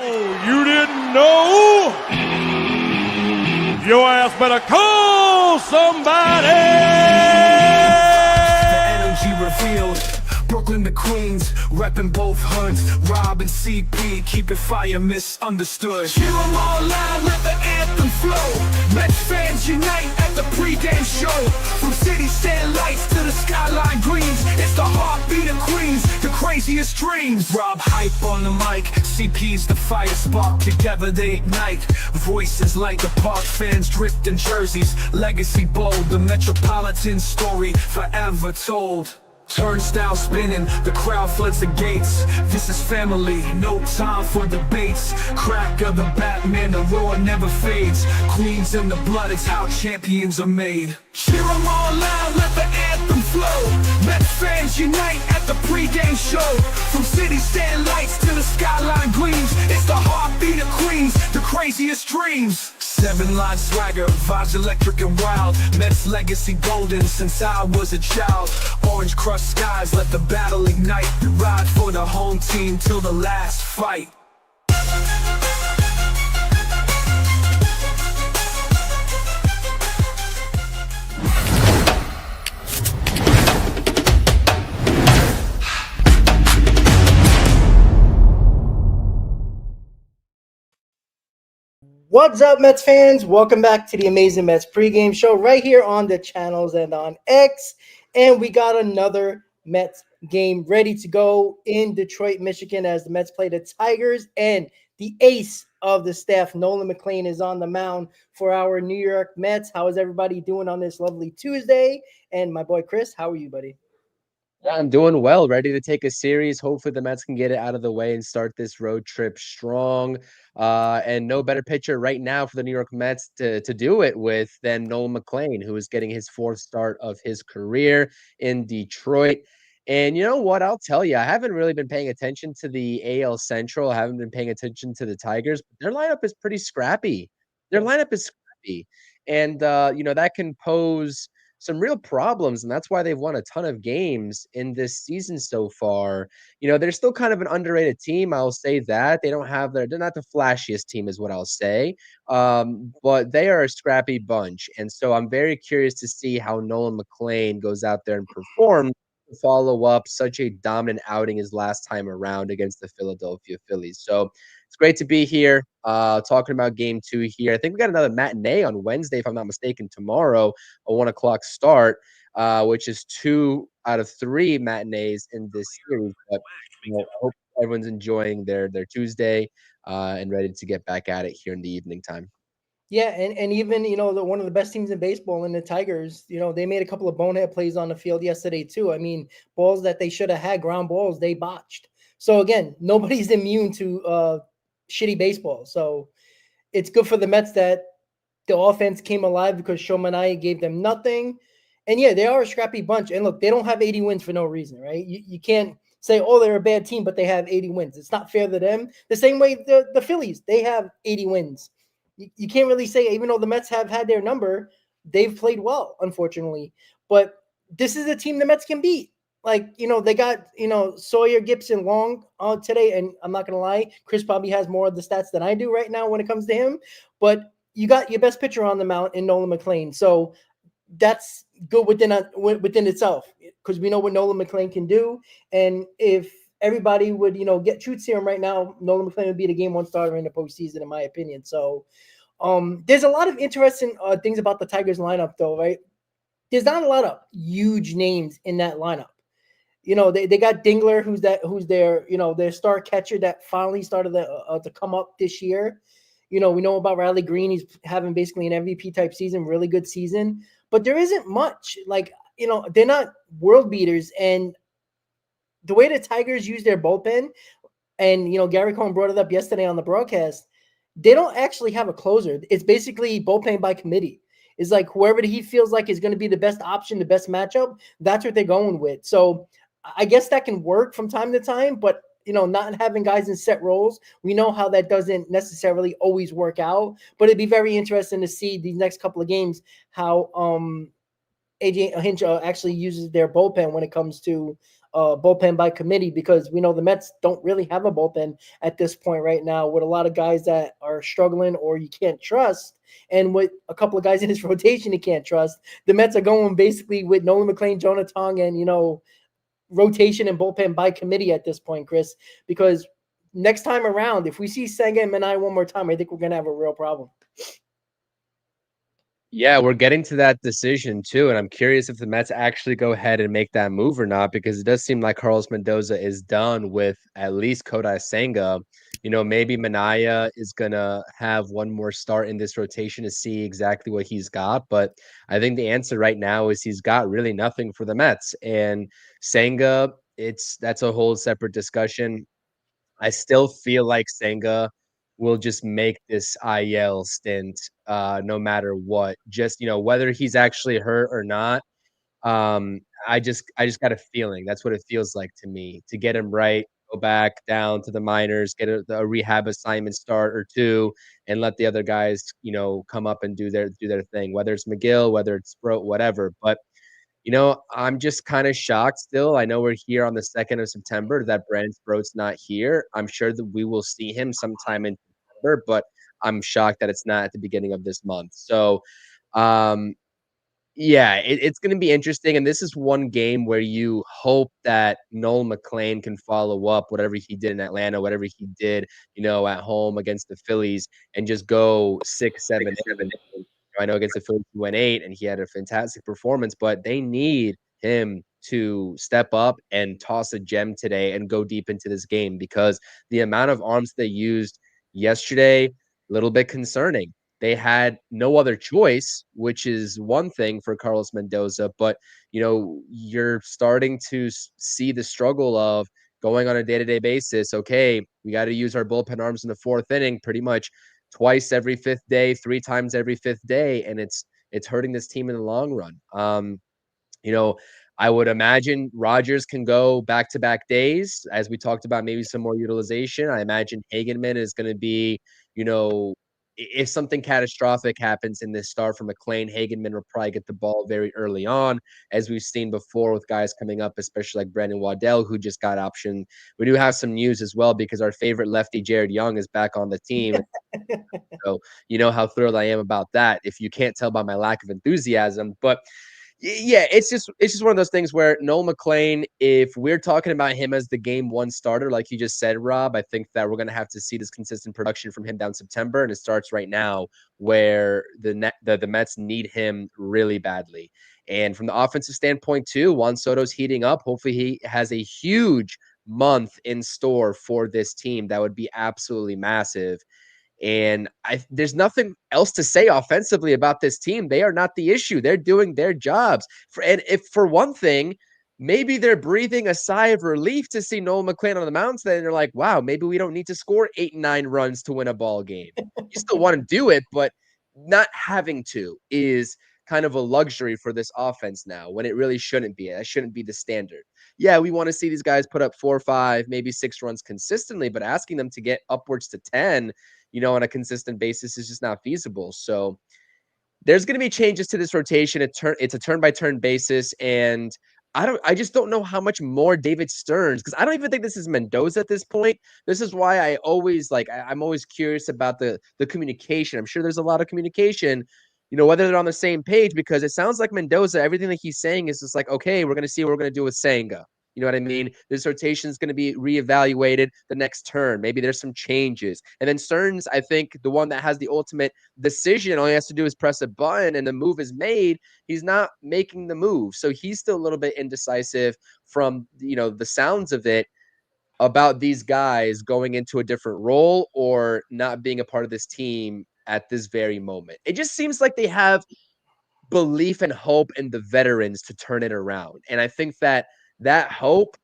Oh, you didn't know? Your ass better call somebody! The energy revealed. Brooklyn to Queens, reppin' both hoods. Rob and CP, keep it fire, misunderstood. Cheer 'em all loud, let the anthem flow. Mets fans unite at the pregame show. From city stand lights to the skyline greens, it's the heartbeat of Queens, the craziest dreams. Rob hype on the mic, CP's the fire spark. Together they ignite, voices like the park. Fans dripped in jerseys, legacy bold. The Metropolitan story forever told. Turnstile spinning, the crowd floods the gates. This is family, no time for debates. Crack of the Batman, the roar never fades. Queens in the blood, it's how champions are made. Cheer 'em all loud, let the anthem flow. Mets fans unite at the pregame show. From city stand lights to the skyline gleams, it's the heartbeat of Queens, the craziest dreams. 7-line swagger, vibes electric and wild. Mets legacy golden since I was a child. Orange crushed skies, let the battle ignite. Ride for the home team till the last fight. What's up, Mets fans? Welcome back to the Amazing Mets pregame show right here on the channels and on X. And we got another Mets game ready to go in Detroit, Michigan, as the Mets play the Tigers. And the ace of the staff, Nolan McLean, is on the mound for our New York Mets. How is everybody doing on this lovely Tuesday? And my boy Chris, how are you, buddy? Yeah, I'm doing well, ready to take a series. Hopefully the Mets can get it out of the way and start this road trip strong. And no better pitcher right now for the New York Mets to do it with than Nolan McLean, who is getting his 4th start of his career in Detroit. And you know what? I'll tell you, I haven't really been paying attention to the AL Central. I haven't been paying attention to the Tigers. But their lineup is pretty scrappy. And, that can pose some real problems, and that's why they've won a ton of games in this season so far. They're still kind of an underrated team. I'll say that they're not the flashiest team is what I'll say. But they are a scrappy bunch. And so I'm very curious to see how Nolan McLean goes out there and performs to follow up such a dominant outing his last time around against the Philadelphia Phillies. So it's great to be here talking about game 2 here. I think we got another matinee on Wednesday, if I'm not mistaken, tomorrow, a 1 o'clock start, which is 2 out of 3 matinees in this series. But I hope everyone's enjoying their Tuesday and ready to get back at it here in the evening time. Yeah, and even, one of the best teams in baseball in the Tigers, they made a couple of bonehead plays on the field yesterday too. I mean, balls that they should have had, ground balls, they botched. So again, nobody's immune to shitty baseball. So it's good for the Mets that the offense came alive because Shomanaya gave them nothing. And yeah, they are a scrappy bunch. And look, they don't have 80 wins for no reason, right? You can't say, oh, they're a bad team, but they have 80 wins. It's not fair to them. The same way the Phillies, they have 80 wins. You can't really say, even though the Mets have had their number, they've played well, unfortunately. But this is a team the Mets can beat. Like, they got, Sawyer, Gibson, Long today. And I'm not going to lie, Chris probably has more of the stats than I do right now when it comes to him. But you got your best pitcher on the mound in Nolan McLean. So that's good within itself, because we know what Nolan McLean can do. And if everybody would, get truth serum right now, Nolan McLean would be the game 1 starter in the postseason, in my opinion. So there's a lot of interesting things about the Tigers lineup, though, right? There's not a lot of huge names in that lineup. They got Dingler, who's their star catcher that finally started to come up this year. We know about Riley Green. He's having basically an MVP type season, really good season. But there isn't much. Like, they're not world beaters. And the way the Tigers use their bullpen, and, Gary Cohen brought it up yesterday on the broadcast, they don't actually have a closer. It's basically bullpen by committee. It's like whoever he feels like is going to be the best option, the best matchup, that's what they're going with. So I guess that can work from time to time, but, not having guys in set roles, we know how that doesn't necessarily always work out. But it'd be very interesting to see these next couple of games how AJ Hinch actually uses their bullpen when it comes to bullpen by committee, because we know the Mets don't really have a bullpen at this point right now, with a lot of guys that are struggling or you can't trust, and with a couple of guys in his rotation you can't trust. The Mets are going basically with Nolan McLean, Jonah Tong, and rotation and bullpen by committee at this point, Chris, because next time around, if we see Senga and Minaya one more time, I think we're going to have a real problem. Yeah, we're getting to that decision too, and I'm curious if the Mets actually go ahead and make that move or not, because it does seem like Carlos Mendoza is done with at least Kodai Senga. Maybe Minaya is gonna have one more start in this rotation to see exactly what he's got, but I think the answer right now is he's got really nothing for the Mets. And Senga, that's a whole separate discussion. I still feel like Senga will just make this IL stint no matter what. Just, whether he's actually hurt or not. I just got a feeling. That's what it feels like to me. To get him right, go back down to the minors, get a rehab assignment start or two, and let the other guys, come up and do their thing, whether it's McGill, whether it's Sproat, whatever. But I'm just kind of shocked still. I know we're here on the 2nd of September that Brandon Sproat's not here. I'm sure that we will see him sometime in September, but I'm shocked that it's not at the beginning of this month. So, yeah, it's going to be interesting. And this is one game where you hope that Nolan McLean can follow up whatever he did in Atlanta, whatever he did, at home against the Phillies, and just go 6, 7, 7. I know against the Phillies he went 8 and he had a fantastic performance, but they need him to step up and toss a gem today and go deep into this game, because the amount of arms they used yesterday, a little bit concerning. They had no other choice, which is one thing for Carlos Mendoza, but you're starting to see the struggle of going on a day-to-day basis. Okay, we got to use our bullpen arms in the 4th inning pretty much twice every 5th day, 3 times every 5th day, and it's hurting this team in the long run. I would imagine Rogers can go back-to-back days, as we talked about, maybe some more utilization. I imagine Hagenman is going to be, if something catastrophic happens in this start for McLean, Hagenman will probably get the ball very early on, as we've seen before with guys coming up, especially like Brandon Waddell, who just got optioned. We do have some news as well, because our favorite lefty, Jared Young, is back on the team. So you know how thrilled I am about that, if you can't tell by my lack of enthusiasm. But yeah, it's just one of those things where Nolan McLean, if we're talking about him as the game 1 starter, like you just said, Rob, I think that we're going to have to see this consistent production from him down September, and it starts right now, where the Mets need him really badly. And from the offensive standpoint too, Juan Soto's heating up. Hopefully he has a huge month in store for this team. That would be absolutely massive. And there's nothing else to say offensively about this team. They are not the issue. They're doing their jobs. And if for one thing, maybe they're breathing a sigh of relief to see Nolan McLean on the mound today, and they're like, wow, maybe we don't need to score 8 and 9 runs to win a ball game. You still want to do it, but not having to is kind of a luxury for this offense now, when it really shouldn't be. That shouldn't be the standard. Yeah, we want to see these guys put up 4, 5, maybe 6 runs consistently, but asking them to get upwards to 10, on a consistent basis is just not feasible. So there's going to be changes to this rotation. It's a turn-by-turn basis, and I just don't know how much more David Stearns, because I don't even think this is Mendoza at this point. This is why I always I'm always curious about the communication. I'm sure there's a lot of communication, whether they're on the same page, because it sounds like Mendoza, everything that he's saying is just like, okay, we're going to see what we're going to do with Senga. You know what I mean? This rotation is going to be reevaluated the next turn. Maybe there's some changes. And then Stearns, I think, the one that has the ultimate decision, all he has to do is press a button and the move is made. He's not making the move. So he's still a little bit indecisive from, the sounds of it, about these guys going into a different role or not being a part of this team at this very moment. It just seems like they have belief and hope in the veterans to turn it around. And I think that hope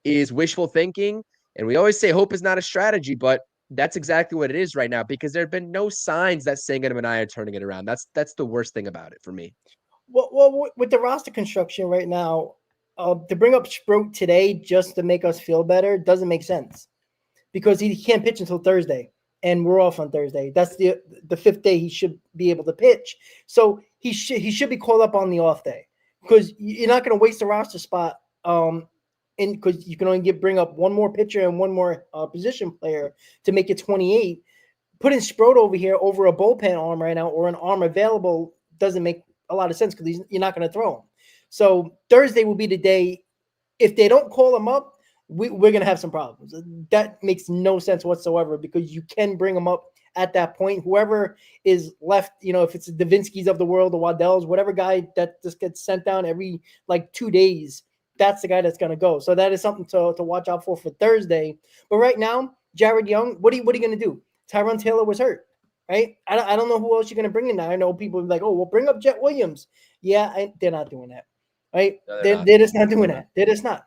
is wishful thinking. And we always say hope is not a strategy, but that's exactly what it is right now, because there have been no signs that Senga and Minaya are turning it around. That's the worst thing about it for me. Well, with the roster construction right now, to bring up Sproat today just to make us feel better doesn't make sense, because he can't pitch until Thursday, and we're off on Thursday. That's the 5th day he should be able to pitch. So he should be called up on the off day, because you're not going to waste a roster spot because you can only bring up one more pitcher and one more position player to make it 28. Putting Sproat over here over a bullpen arm right now or an arm available doesn't make a lot of sense because you're not going to throw him. So Thursday will be the day. If they don't call him up, we're going to have some problems. That makes no sense whatsoever because you can bring him up at that point. Whoever is left, if it's the Davinskys of the world, the Waddells, whatever guy that just gets sent down every 2 days, that's the guy that's going to go. So that is something to watch out for Thursday. But right now, Jared Young, what are you going to do? Tyrone Taylor was hurt, right? I don't know who else you're going to bring in now. I know people are like, oh, well, bring up Jet Williams. Yeah, they're not doing that, right? No, they're just not doing that. They're just not.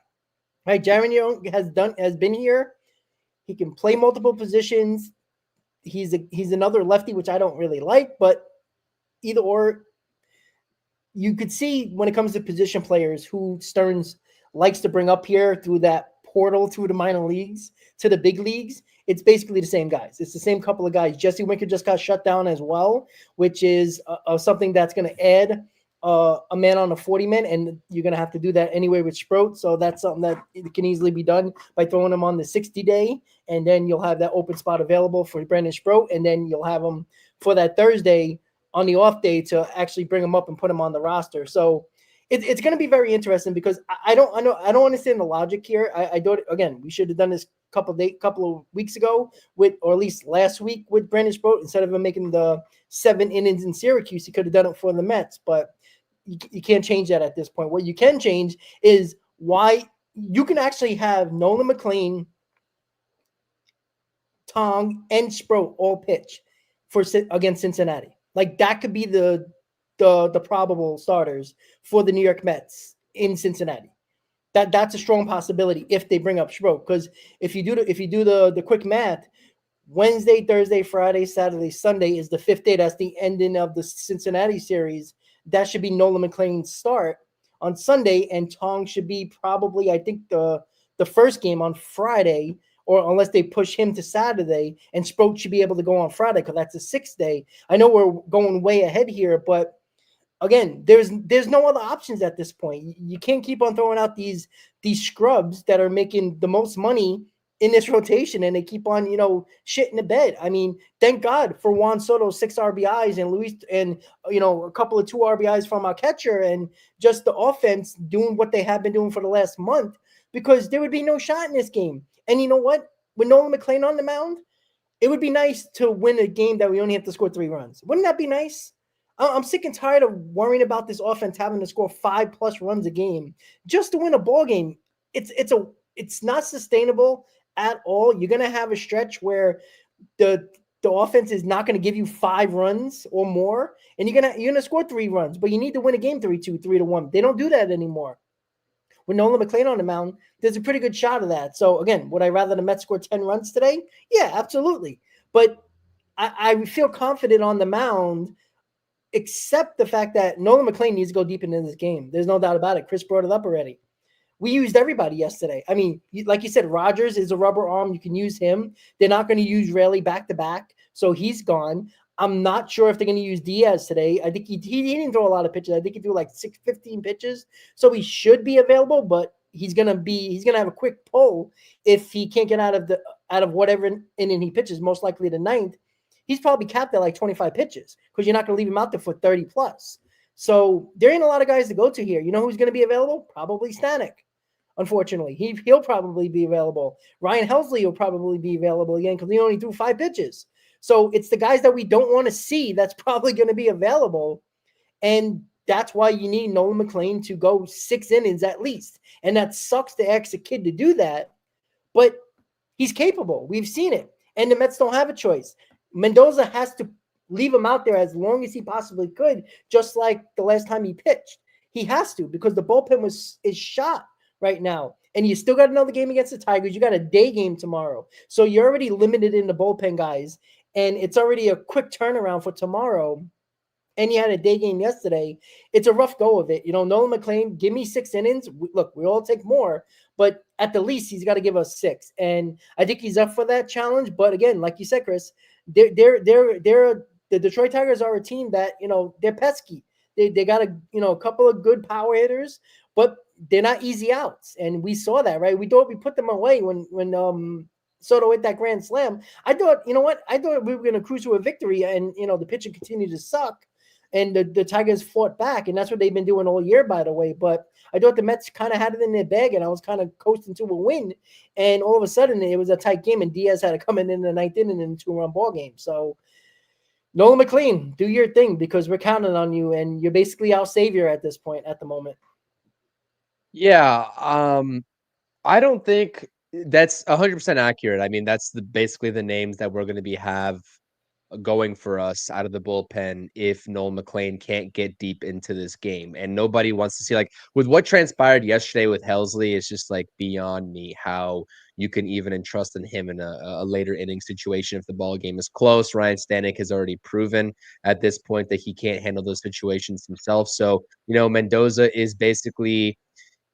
Right? Jared Young has been here. He can play multiple positions. He's another lefty, which I don't really like, but either or, you could see when it comes to position players who Stearns likes to bring up here through that portal through the minor leagues to the big leagues. It's basically the same guys. It's the same couple of guys. Jesse Winker just got shut down as well, which is something that's going to add a man on a 40-man, and you're going to have to do that anyway with Sproat. So that's something that can easily be done by throwing him on the 60-day, and then you'll have that open spot available for Brandon Sproat, and then you'll have him for that Thursday on the off day to actually bring him up and put him on the roster. So it's going to be very interesting because I don't understand the logic here. I don't. Again, we should have done this couple of weeks ago or at least last week with Brandon Sproat instead of him making the 7 innings in Syracuse. He could have done it for the Mets, but you can't change that at this point. What you can change is why you can actually have Nolan McLean, Tong, and Sproat all pitch against Cincinnati. That could be the probable starters for the New York Mets in Cincinnati. That's a strong possibility if they bring up Sproat. Because if you do the quick math, Wednesday, Thursday, Friday, Saturday, Sunday is the 5th day. That's the ending of the Cincinnati series. That should be Nolan McLean's start on Sunday, and Tong should be probably, I think, the first game on Friday, or unless they push him to Saturday, and Sproat should be able to go on Friday because that's a 6th day. I know we're going way ahead here, but again, there's no other options at this point. You can't keep on throwing out these scrubs that are making the most money in this rotation, and they keep on, shit in the bed. I mean, thank God for Juan Soto 6 RBIs and Luis and a couple of 2 RBIs from our catcher and just the offense doing what they have been doing for the last month, because there would be no shot in this game. And you know what? With Nolan McLean on the mound, it would be nice to win a game that we only have to score 3 runs. Wouldn't that be nice? I'm sick and tired of worrying about this offense having to score 5+ runs a game just to win a ball game. It's not sustainable at all. You're going to have a stretch where the offense is not going to give you 5 runs or more, and you're going to score 3 runs, but you need to win a game 3-2, 3-1. They don't do that anymore. With Nolan McLean on the mound, there's a pretty good shot of that. So again, would I rather the Mets score 10 runs today? Yeah, absolutely. But I feel confident on the mound, except the fact that Nolan McLean needs to go deep into this game. There's no doubt about it. Chris brought it up already. We used everybody yesterday. I mean, like you said, Rogers is a rubber arm. You can use him. They're not going to use Raley back-to-back, so he's gone. I'm not sure if they're going to use Diaz today. I think he didn't throw a lot of pitches. I think he threw 15 pitches, so he should be available, but he's going to have a quick pull if he can't get out of whatever inning he pitches, most likely the 9th. He's probably capped at 25 pitches because you're not going to leave him out there for 30 plus. So there ain't a lot of guys to go to here. You know who's going to be available? Probably Stanek. Unfortunately, he'll probably be available. Ryan Helsley will probably be available again because he only threw 5 pitches. So it's the guys that we don't want to see that's probably going to be available. And that's why you need Nolan McLean to go 6 innings at least. And that sucks to ask a kid to do that, but he's capable. We've seen it. And the Mets don't have a choice. Mendoza has to leave him out there as long as he possibly could, just like the last time he pitched. He has to, because the bullpen is shot right now. And you still got another game against the Tigers. You got a day game tomorrow. So you're already limited in the bullpen, guys. And it's already a quick turnaround for tomorrow. And you had a day game yesterday. It's a rough go of it. Nolan McLean, give me 6 innings. Look, we all take more, but at the least, he's got to give us 6. And I think he's up for that challenge. But again, like you said, Chris, the Detroit Tigers are a team that, they're pesky. They got a couple of good power hitters, but they're not easy outs, and we saw that, right? We thought we put them away when Soto hit that grand slam. I thought, you know what? I thought we were going to cruise to a victory, and the pitcher continued to suck, and the Tigers fought back, and that's what they've been doing all year, by the way. But I thought the Mets kind of had it in their bag, and I was kind of coasting to a win, and all of a sudden it was a tight game, and Diaz had to come in the ninth inning in a 2-run ball game. So Nolan McLean, do your thing, because we're counting on you, and you're basically our savior at this point, at the moment. Yeah, I don't think that's 100% accurate. I mean, that's basically the names that we're going to have going for us out of the bullpen if Nolan McLean can't get deep into this game. And nobody wants to see, like, with what transpired yesterday with Helsley, it's just like beyond me how you can even entrust in him in a later inning situation if the ball game is close. Ryan Stanek has already proven at this point that he can't handle those situations himself. So, Mendoza is basically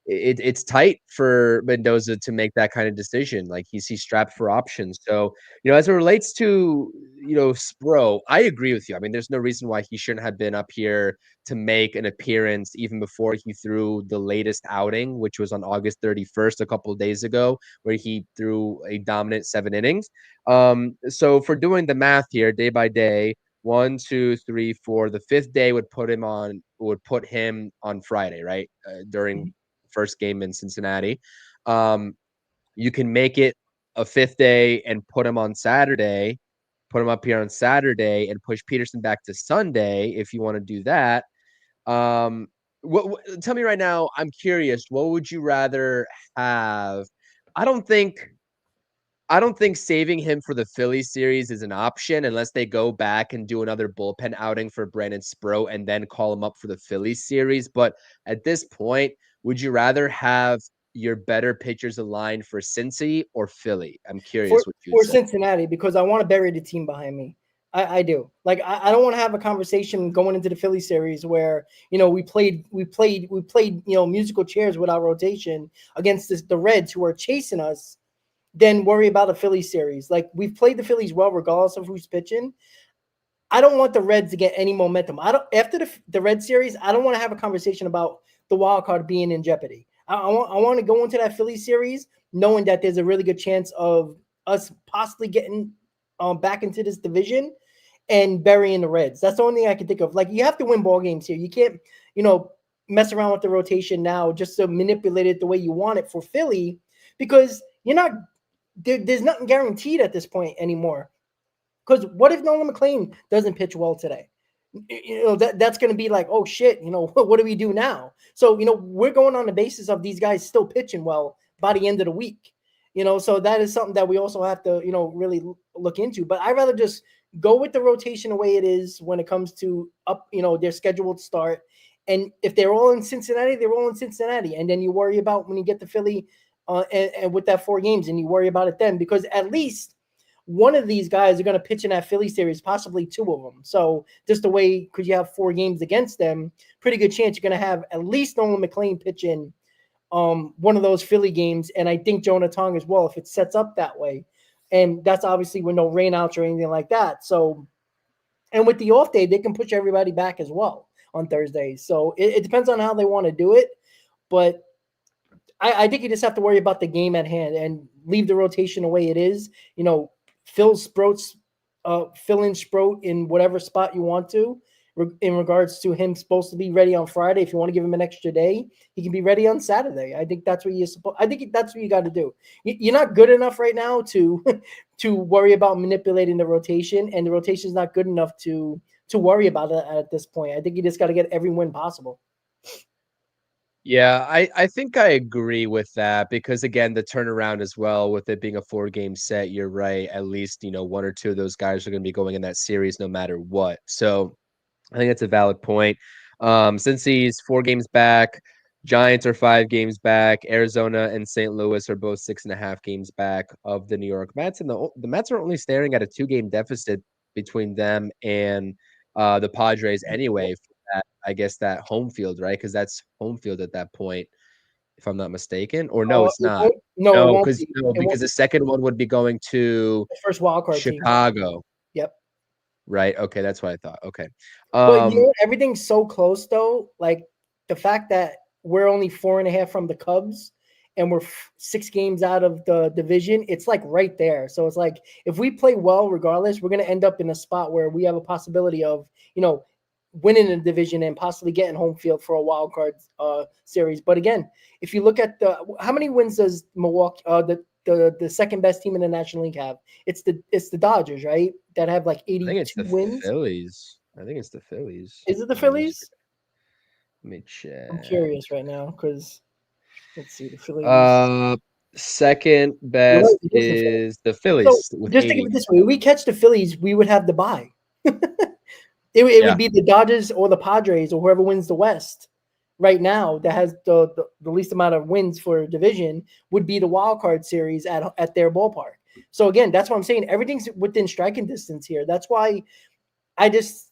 it's tight for Mendoza to make that kind of decision. Like he's strapped for options. So, as it relates to, Spro, I agree with you. I mean, there's no reason why he shouldn't have been up here to make an appearance even before he threw the latest outing, which was on August 31st, a couple of days ago, where he threw a dominant 7 innings. So for doing the math here, day by day, 1, 2, 3, 4, the 5th day would put him on Friday, right? During first game in Cincinnati. You can make it a 5th day and put him on Saturday, put him up here on Saturday and push Peterson back to Sunday if you want to do that. Tell me right now, I'm curious, what would you rather have? I don't think saving him for the Philly series is an option unless they go back and do another bullpen outing for Brandon Spro and then call him up for the Philly series. But at this point, would you rather have your better pitchers aligned for Cincy or Philly? I'm curious what you for say. Cincinnati, because I want to bury the team behind me. I do. Like I don't want to have a conversation going into the Philly series where we played musical chairs with our rotation against the Reds who are chasing us. Then worry about a Philly series. Like we've played the Phillies well, regardless of who's pitching. I don't want the Reds to get any momentum. After the Red series. I don't want to have a conversation about the wild card being in jeopardy. I want to go into that Philly series knowing that there's a really good chance of us possibly getting back into this division and burying the Reds. That's the only thing I can think of. Like you have to win ball games here. You can't, mess around with the rotation now just to manipulate it the way you want it for Philly, because you're not. There's nothing guaranteed at this point anymore. Because what if Nolan McLean doesn't pitch well today? That's going to be like, oh shit, what do we do now? So, we're going on the basis of these guys still pitching well by the end of the week. So that is something that we also have to, really look into. But I'd rather just go with the rotation the way it is when it comes to their scheduled start. And if they're all in Cincinnati, they're all in Cincinnati. And then you worry about when you get to Philly and with that 4 games, and you worry about it then, because at least one of these guys are going to pitch in that Philly series, possibly 2 of them. So just the way, because you have 4 games against them, pretty good chance you're going to have at least Nolan McLean pitch in one of those Philly games. And I think Jonah Tong as well, if it sets up that way. And that's obviously with no rainouts or anything like that. So, and with the off day, they can push everybody back as well on Thursdays. So it depends on how they want to do it. But I think you just have to worry about the game at hand and leave the rotation the way it is. Fill in Sproat in whatever spot you want to, in regards to him supposed to be ready on Friday. If you want to give him an extra day, he can be ready on Saturday. I think that's what that's what you got to do. You're not good enough right now to worry about manipulating the rotation, and the rotation is not good enough to worry about it at this point. I think you just got to get every win possible. Yeah, I think I agree with that, because again, the turnaround as well, with it being a 4-game set, you're right. At least, 1 or 2 of those guys are going to be going in that series no matter what. So I think that's a valid point. Since he's 4 games back, Giants are 5 games back. Arizona and St. Louis are both 6.5 games back of the New York Mets. And the Mets are only staring at a 2-game deficit between them and the Padres anyway. I guess that home field, right? Because that's home field at that point, if I'm not mistaken. Or no, it's not. No, because the second one would be going to the first wild card Chicago. Team. Yep. Right. Okay, that's what I thought. Okay. But everything's so close though. Like the fact that we're only 4.5 from the Cubs, and we're 6 games out of the division. It's like right there. So it's like if we play well, regardless, we're going to end up in a spot where we have a possibility of, winning the division and possibly getting home field for a wild card series. But again, if you look at how many wins does Milwaukee, the second best team in the National League have? It's the Dodgers, right? That have like 82 I think it's the wins. Phillies. I think it's the Phillies. Is it the Phillies? Let me check. I'm curious right now because let's see the Phillies. Second best is the Phillies with just 80. think of it this way: if we catch the Phillies, we would have the bye. It would be the Dodgers or the Padres or whoever wins the West right now that has the least amount of wins for a division would be the wild card series at their ballpark. So again, that's what I'm saying. Everything's within striking distance here. That's why I just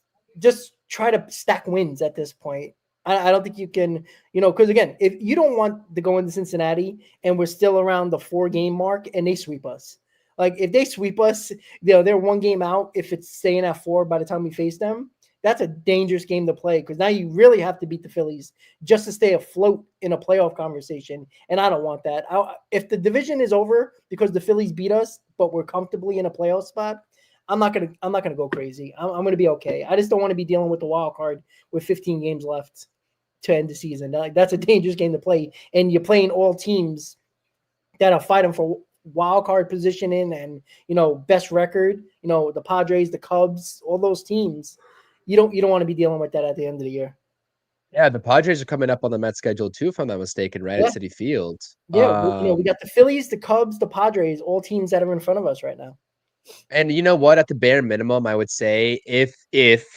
try to stack wins at this point. I don't think you can, because again, if you don't want to go into Cincinnati and we're still around the 4-game mark and they sweep us. Like if they sweep us, they're 1 game out. If it's staying at 4 by the time we face them, that's a dangerous game to play because now you really have to beat the Phillies just to stay afloat in a playoff conversation. And I don't want that. If the division is over because the Phillies beat us, but we're comfortably in a playoff spot, I'm not gonna go crazy. I'm gonna be okay. I just don't want to be dealing with the wild card with 15 games left to end the season. That's a dangerous game to play, and you're playing all teams that are fighting for wild card positioning and best record. The Padres, the Cubs, all those teams. You don't want to be dealing with that at the end of the year. Yeah, the Padres are coming up on the Mets schedule too, if I'm not mistaken, right? Yeah. At Citi Field. Yeah, we got the Phillies, the Cubs, the Padres, all teams that are in front of us right now. And you know what? At the bare minimum, I would say if,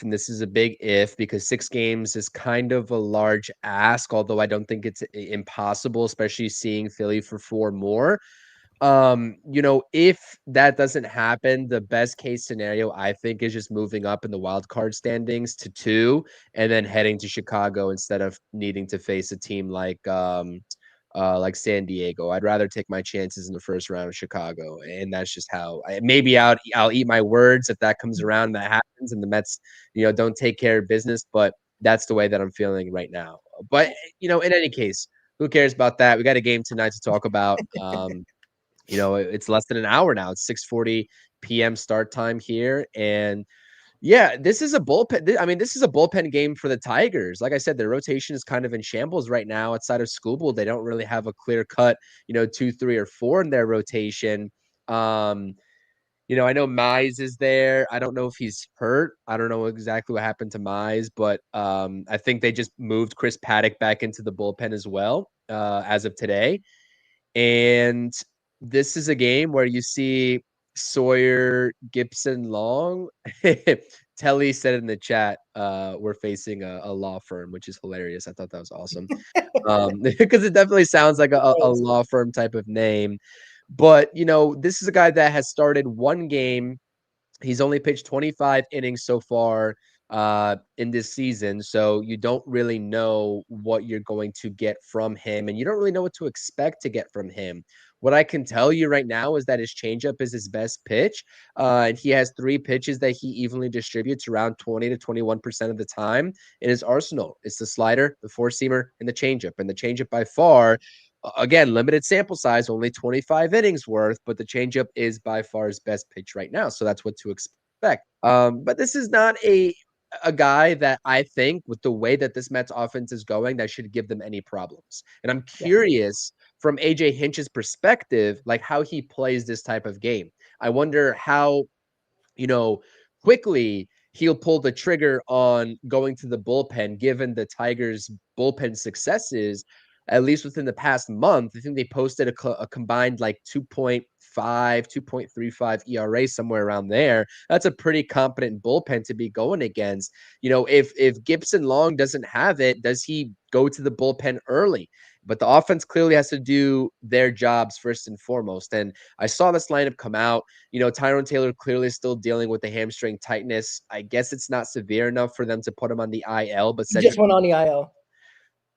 and this is a big if, because 6 games is kind of a large ask, although I don't think it's impossible, especially seeing Philly for 4 more. If that doesn't happen, the best case scenario, I think, is just moving up in the wild card standings to 2 and then heading to Chicago instead of needing to face a team like San Diego. I'd rather take my chances in the first round of Chicago, and that's just how. Maybe I'll eat my words if that comes around and that happens, and the Mets, don't take care of business. But that's the way that I'm feeling right now. But in any case, who cares about that? We got a game tonight to talk about. It's less than an hour now. It's 6:40 p.m. start time here, and yeah, this is a bullpen. I mean, this is a bullpen game for the Tigers. Like I said, their rotation is kind of in shambles right now. Outside of Skubal, they don't really have a clear cut, 2, 3, or 4 in their rotation. I know Mize is there. I don't know if he's hurt. I don't know exactly what happened to Mize, but I think they just moved Chris Paddock back into the bullpen as well as of today. And this is a game where you see Sawyer, Gibson, Long. Telly said in the chat, we're facing a law firm, which is hilarious. I thought that was awesome. Because it definitely sounds like a law firm type of name. But, this is a guy that has started 1 game. He's only pitched 25 innings so far in this season. So you don't really know what you're going to get from him, and you don't really know what to expect to get from him. What I can tell you right now is that his changeup is his best pitch. And he has 3 pitches that he evenly distributes around 20 to 21% of the time in his arsenal. It's the slider, the 4-seamer, and the changeup. And the changeup by far, again, limited sample size, only 25 innings worth, but the changeup is by far his best pitch right now. So that's what to expect. But this is not a guy that I think, with the way that this Mets offense is going, that should give them any problems. And I'm curious from AJ Hinch's perspective, like how he plays this type of game. I wonder how, quickly he'll pull the trigger on going to the bullpen, given the Tigers' bullpen successes. At least within the past month, I think they posted a combined like 2.5, 2.35 ERA, somewhere around there. That's a pretty competent bullpen to be going against. If Gibson Long doesn't have it, does he go to the bullpen early? But the offense clearly has to do their jobs first and foremost. And I saw this lineup come out. Tyrone Taylor clearly still dealing with the hamstring tightness. I guess it's not severe enough for them to put him on the IL, but He just went on the IL.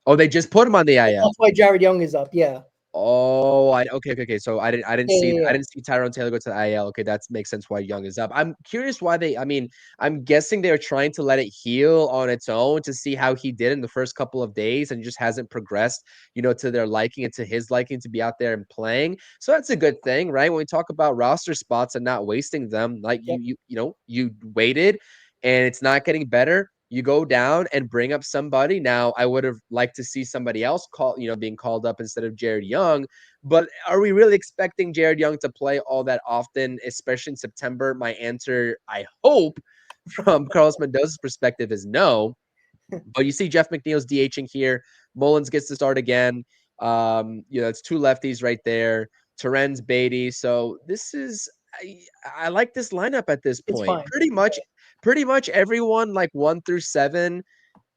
Oh, they just put him on the IL. That's why Jared Young is up. Yeah. Oh, okay. So I didn't Yeah, see yeah, I yeah. didn't see Tyrone Taylor go to the IL. Okay, that makes sense why Young is up. I'm curious why I mean, I'm guessing they're trying to let it heal on its own to see how he did in the first couple of days and just hasn't progressed, to their liking and to his liking to be out there and playing. So that's a good thing, right? When we talk about roster spots and not wasting them, like Yep. you waited and it's not getting better. You go down and bring up somebody. Now, I would have liked to see somebody else being called up instead of Jared Young. But are we really expecting Jared Young to play all that often, especially in September? My answer, I hope, from Carlos Mendoza's perspective, is no. But you see Jeff McNeil's DHing here. Mullins gets to start again. It's two lefties right there. Terrenz, Beatty. So this is I like this lineup at this It's point. fine. Pretty much everyone like 1 through 7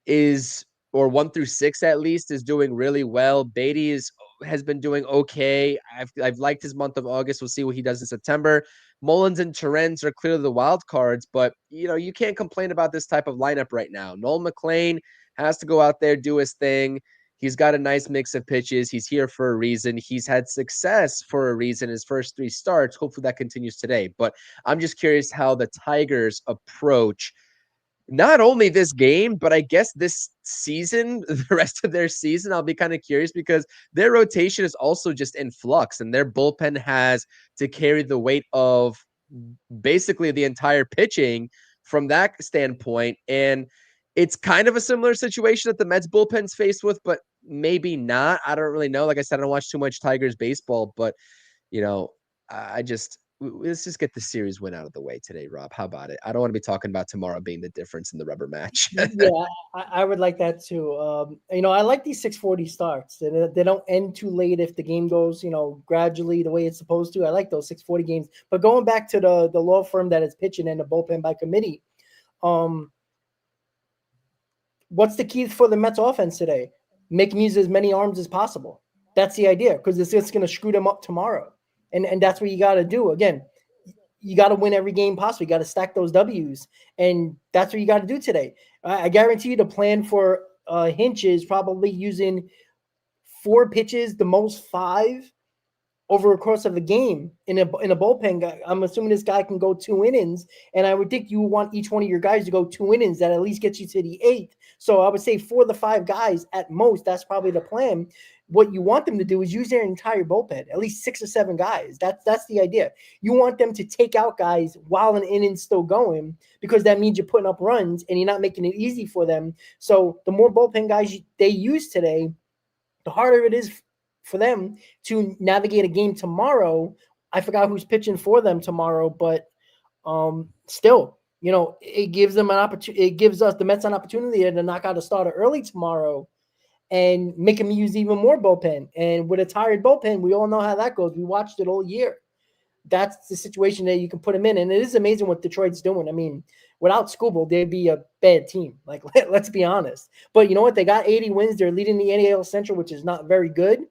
is or 1 through 6 at least is doing really well. Beatty has been doing okay. I've liked his month of August. We'll see what he does in September. Mullins and Terrenz are clearly the wild cards, but you can't complain about this type of lineup right now. Nolan McLean has to go out there, do his thing. He's got a nice mix of pitches. He's here for a reason. He's had success for a reason. His first 3 starts. Hopefully that continues today. But I'm just curious how the Tigers approach not only this game, but I guess this season, the rest of their season. I'll be kind of curious because their rotation is also just in flux and their bullpen has to carry the weight of basically the entire pitching from that standpoint. And it's kind of a similar situation that the Mets bullpen's faced with, but maybe not. I don't really know. Like I said, I don't watch too much Tigers baseball, but you know, I just let's just get the series win out of the way today, Rob. How about it? I don't want to be talking about tomorrow being the difference in the rubber match. Yeah, I would like that too. I like these 6:40 starts. They don't end too late if the game goes, gradually the way it's supposed to. I like those 6:40 games. But going back to the law firm that is pitching and the bullpen by committee, what's the key for the Mets offense today? Make them use as many arms as possible. That's the idea because it's just going to screw them up tomorrow. And that's what you got to do. Again, you got to win every game possible. You got to stack those W's. And that's what you got to do today. I guarantee you the plan for Hinch is probably using 4 pitches, the most 5 over a course of a game in a bullpen guy. I'm assuming this guy can go 2 innings, and I would think you want each one of your guys to go 2 innings. That at least gets you to the 8th. So I would say 4 of the 5 guys at most. That's probably the plan. What you want them to do is use their entire bullpen, at least 6 or 7 guys. That's the idea. You want them to take out guys while an inning's still going because that means you're putting up runs and you're not making it easy for them. So the more bullpen guys they use today, the harder it is for them to navigate a game tomorrow. I forgot who's pitching for them tomorrow, but still, it gives them an opportunity. It gives us the Mets an opportunity to knock out a starter early tomorrow and make them use even more bullpen. And with a tired bullpen, we all know how that goes. We watched it all year. That's the situation that you can put them in. And it is amazing what Detroit's doing. I mean, without Skubal, they'd be a bad team. Like, let's be honest. But you know what? They got 80 wins. They're leading the NAL Central, which is not very good.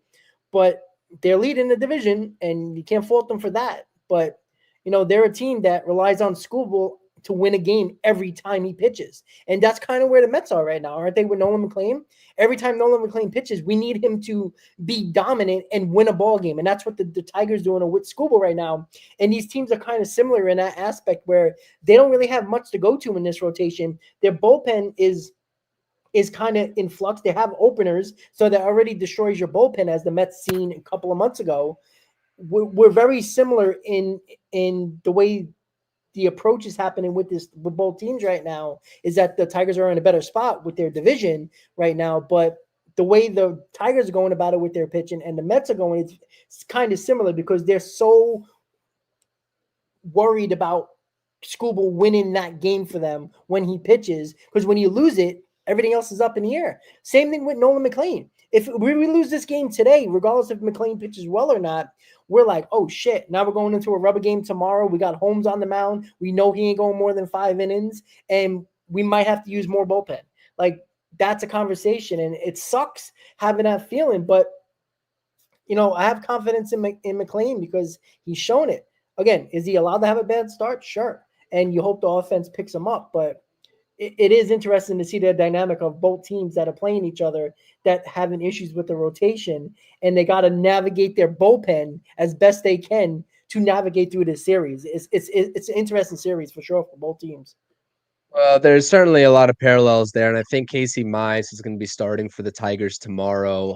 But they're leading the division, and you can't fault them for that. But, they're a team that relies on Skubal to win a game every time he pitches. And that's kind of where the Mets are right now, aren't they, with Nolan McLean? Every time Nolan McLean pitches, we need him to be dominant and win a ball game. And that's what the Tigers doing with Skubal right now. And these teams are kind of similar in that aspect where they don't really have much to go to in this rotation. Their bullpen is kind of in flux. They have openers, so that already destroys your bullpen, as the Mets seen a couple of months ago. We're very similar in the way the approach is happening with both teams right now. Is that the Tigers are in a better spot with their division right now, but the way the Tigers are going about it with their pitching and the Mets are going, it's kind of similar because they're so worried about Skubal winning that game for them when he pitches, because when you lose it, everything else is up in the air. Same thing with Nolan McLean. If we lose this game today, regardless if McLean pitches well or not, we're like, oh, shit. Now we're going into a rubber game tomorrow. We got Holmes on the mound. We know he ain't going more than 5 innings, and we might have to use more bullpen. Like, that's a conversation, and it sucks having that feeling. But, I have confidence in McLean because he's shown it. Again, is he allowed to have a bad start? Sure. And you hope the offense picks him up. But it is interesting to see the dynamic of both teams that are playing each other that having issues with the rotation, and they got to navigate their bullpen as best they can to navigate through this series. It's an interesting series for sure for both teams. Well, there's certainly a lot of parallels there, and I think Casey Mize is going to be starting for the Tigers tomorrow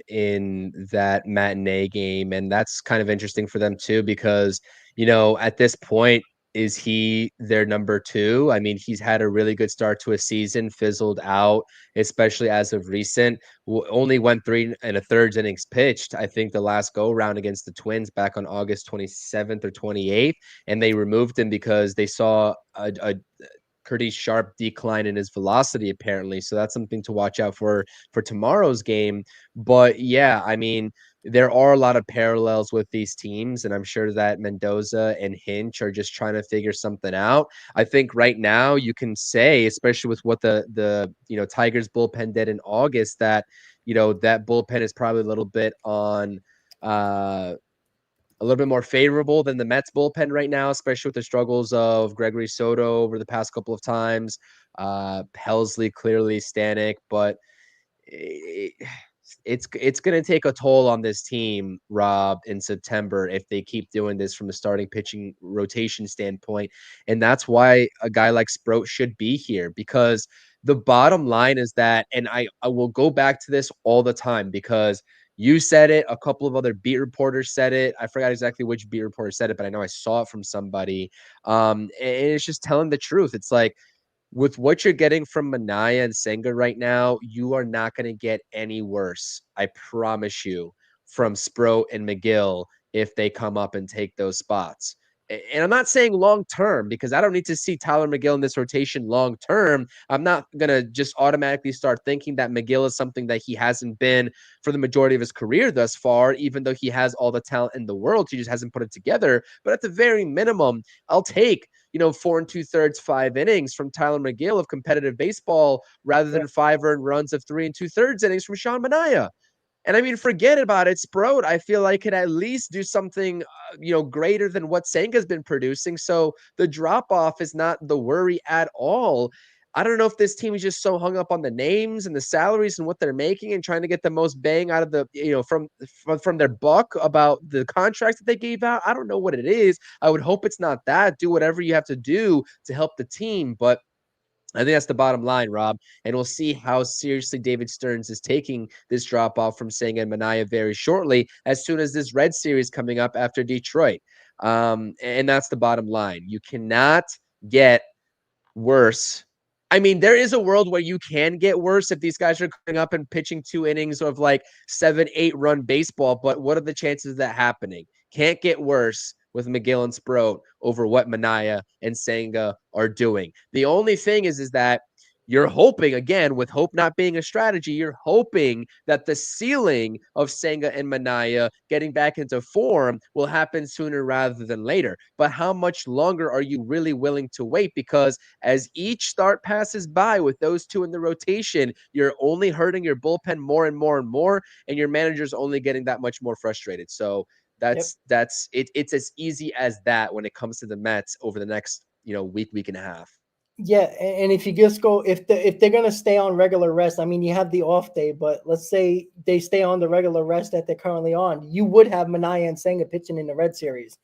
in that matinee game, and that's kind of interesting for them too because, at this point, is he their number two? I mean, he's had a really good start to a season, fizzled out, especially as of recent. Only went 3 1/3 innings pitched, I think, the last go-round against the Twins back on August 27th or 28th, and they removed him because they saw a pretty sharp decline in his velocity, apparently. So that's something to watch out for tomorrow's game. But yeah, I mean, there are a lot of parallels with these teams, and I'm sure that Mendoza and Hinch are just trying to figure something out. I think right now you can say, especially with what the Tigers bullpen did in August, that that bullpen is probably a little bit on a little bit more favorable than the Mets bullpen right now, especially with the struggles of Gregory Soto over the past couple of times. Helsley, clearly Stanek, but it's going to take a toll on this team, Rob, in September if they keep doing this from a starting pitching rotation standpoint. And that's why a guy like Sproat should be here, because the bottom line is that, and I will go back to this all the time because you said it, a couple of other beat reporters said it. I forgot exactly which beat reporter said it, but I know I saw it from somebody. And it's just telling the truth. It's like, with what you're getting from Manaya and Senga right now, you are not going to get any worse, I promise you, from Sproat and McGill if they come up and take those spots. And I'm not saying long term, because I don't need to see Tyler McGill in this rotation long term. I'm not going to just automatically start thinking that McGill is something that he hasn't been for the majority of his career thus far, even though he has all the talent in the world. He just hasn't put it together. But at the very minimum, I'll take 4 2/3, 5 innings from Tyler McGill of competitive baseball rather than 5 earned runs of 3 2/3 innings from Sean Manaea. And I mean, forget about it. Sproat, I feel like, could at least do something, greater than what Senga's been producing. So the drop off is not the worry at all. I don't know if this team is just so hung up on the names and the salaries and what they're making and trying to get the most bang out of the, from their buck about the contracts that they gave out. I don't know what it is. I would hope it's not that. Do whatever you have to do to help the team. But I think that's the bottom line, Rob. And we'll see how seriously David Stearns is taking this drop off from Senga and Manaea very shortly, as soon as this Red Series coming up after Detroit. And that's the bottom line. You cannot get worse. I mean, there is a world where you can get worse if these guys are coming up and pitching 2 innings of like 7-8 run baseball. But what are the chances of that happening? Can't get worse with McGill and Sproat over what Manaea and Senga are doing. The only thing is that you're hoping, again, with hope not being a strategy, you're hoping that the ceiling of Senga and Manaea getting back into form will happen sooner rather than later. But how much longer are you really willing to wait? Because as each start passes by with those two in the rotation, you're only hurting your bullpen more and more and more, and your manager's only getting that much more frustrated. So that's it. It's as easy as that when it comes to the Mets over the next week and a half. Yeah, and if you just go, if they're gonna stay on regular rest, I mean, you have the off day, but let's say they stay on the regular rest that they're currently on, you would have Manaea and Senga pitching in the Red Series,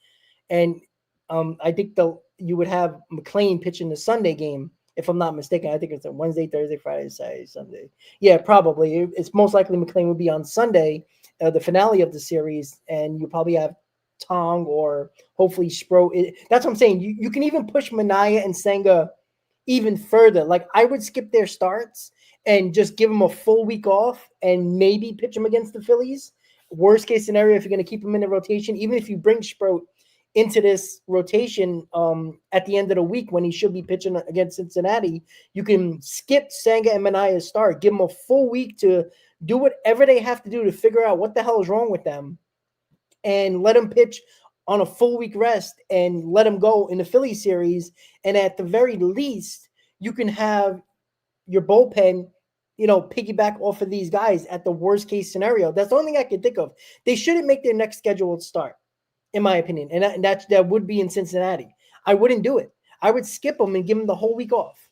and I think you would have McLean pitching the Sunday game, if I'm not mistaken. I think it's a Wednesday, Thursday, Friday, Saturday, Sunday. Yeah, probably. It's most likely McLean would be on Sunday, the finale of the series, and you probably have Tong or hopefully Sproat. That's what I'm saying. You can even push Manaea and Senga even further. Like, I would skip their starts and just give them a full week off and maybe pitch them against the Phillies. Worst case scenario, if you're going to keep them in the rotation, even if you bring Sproat into this rotation at the end of the week when he should be pitching against Cincinnati, you can skip Senga and Manaea's start, give them a full week to do whatever they have to do to figure out what the hell is wrong with them, and let them pitch on a full week rest and let them go in the Philly series. And at the very least, you can have your bullpen, piggyback off of these guys at the worst case scenario. That's the only thing I can think of. They shouldn't make their next scheduled start, in my opinion. And that would be in Cincinnati. I wouldn't do it. I would skip them and give them the whole week off.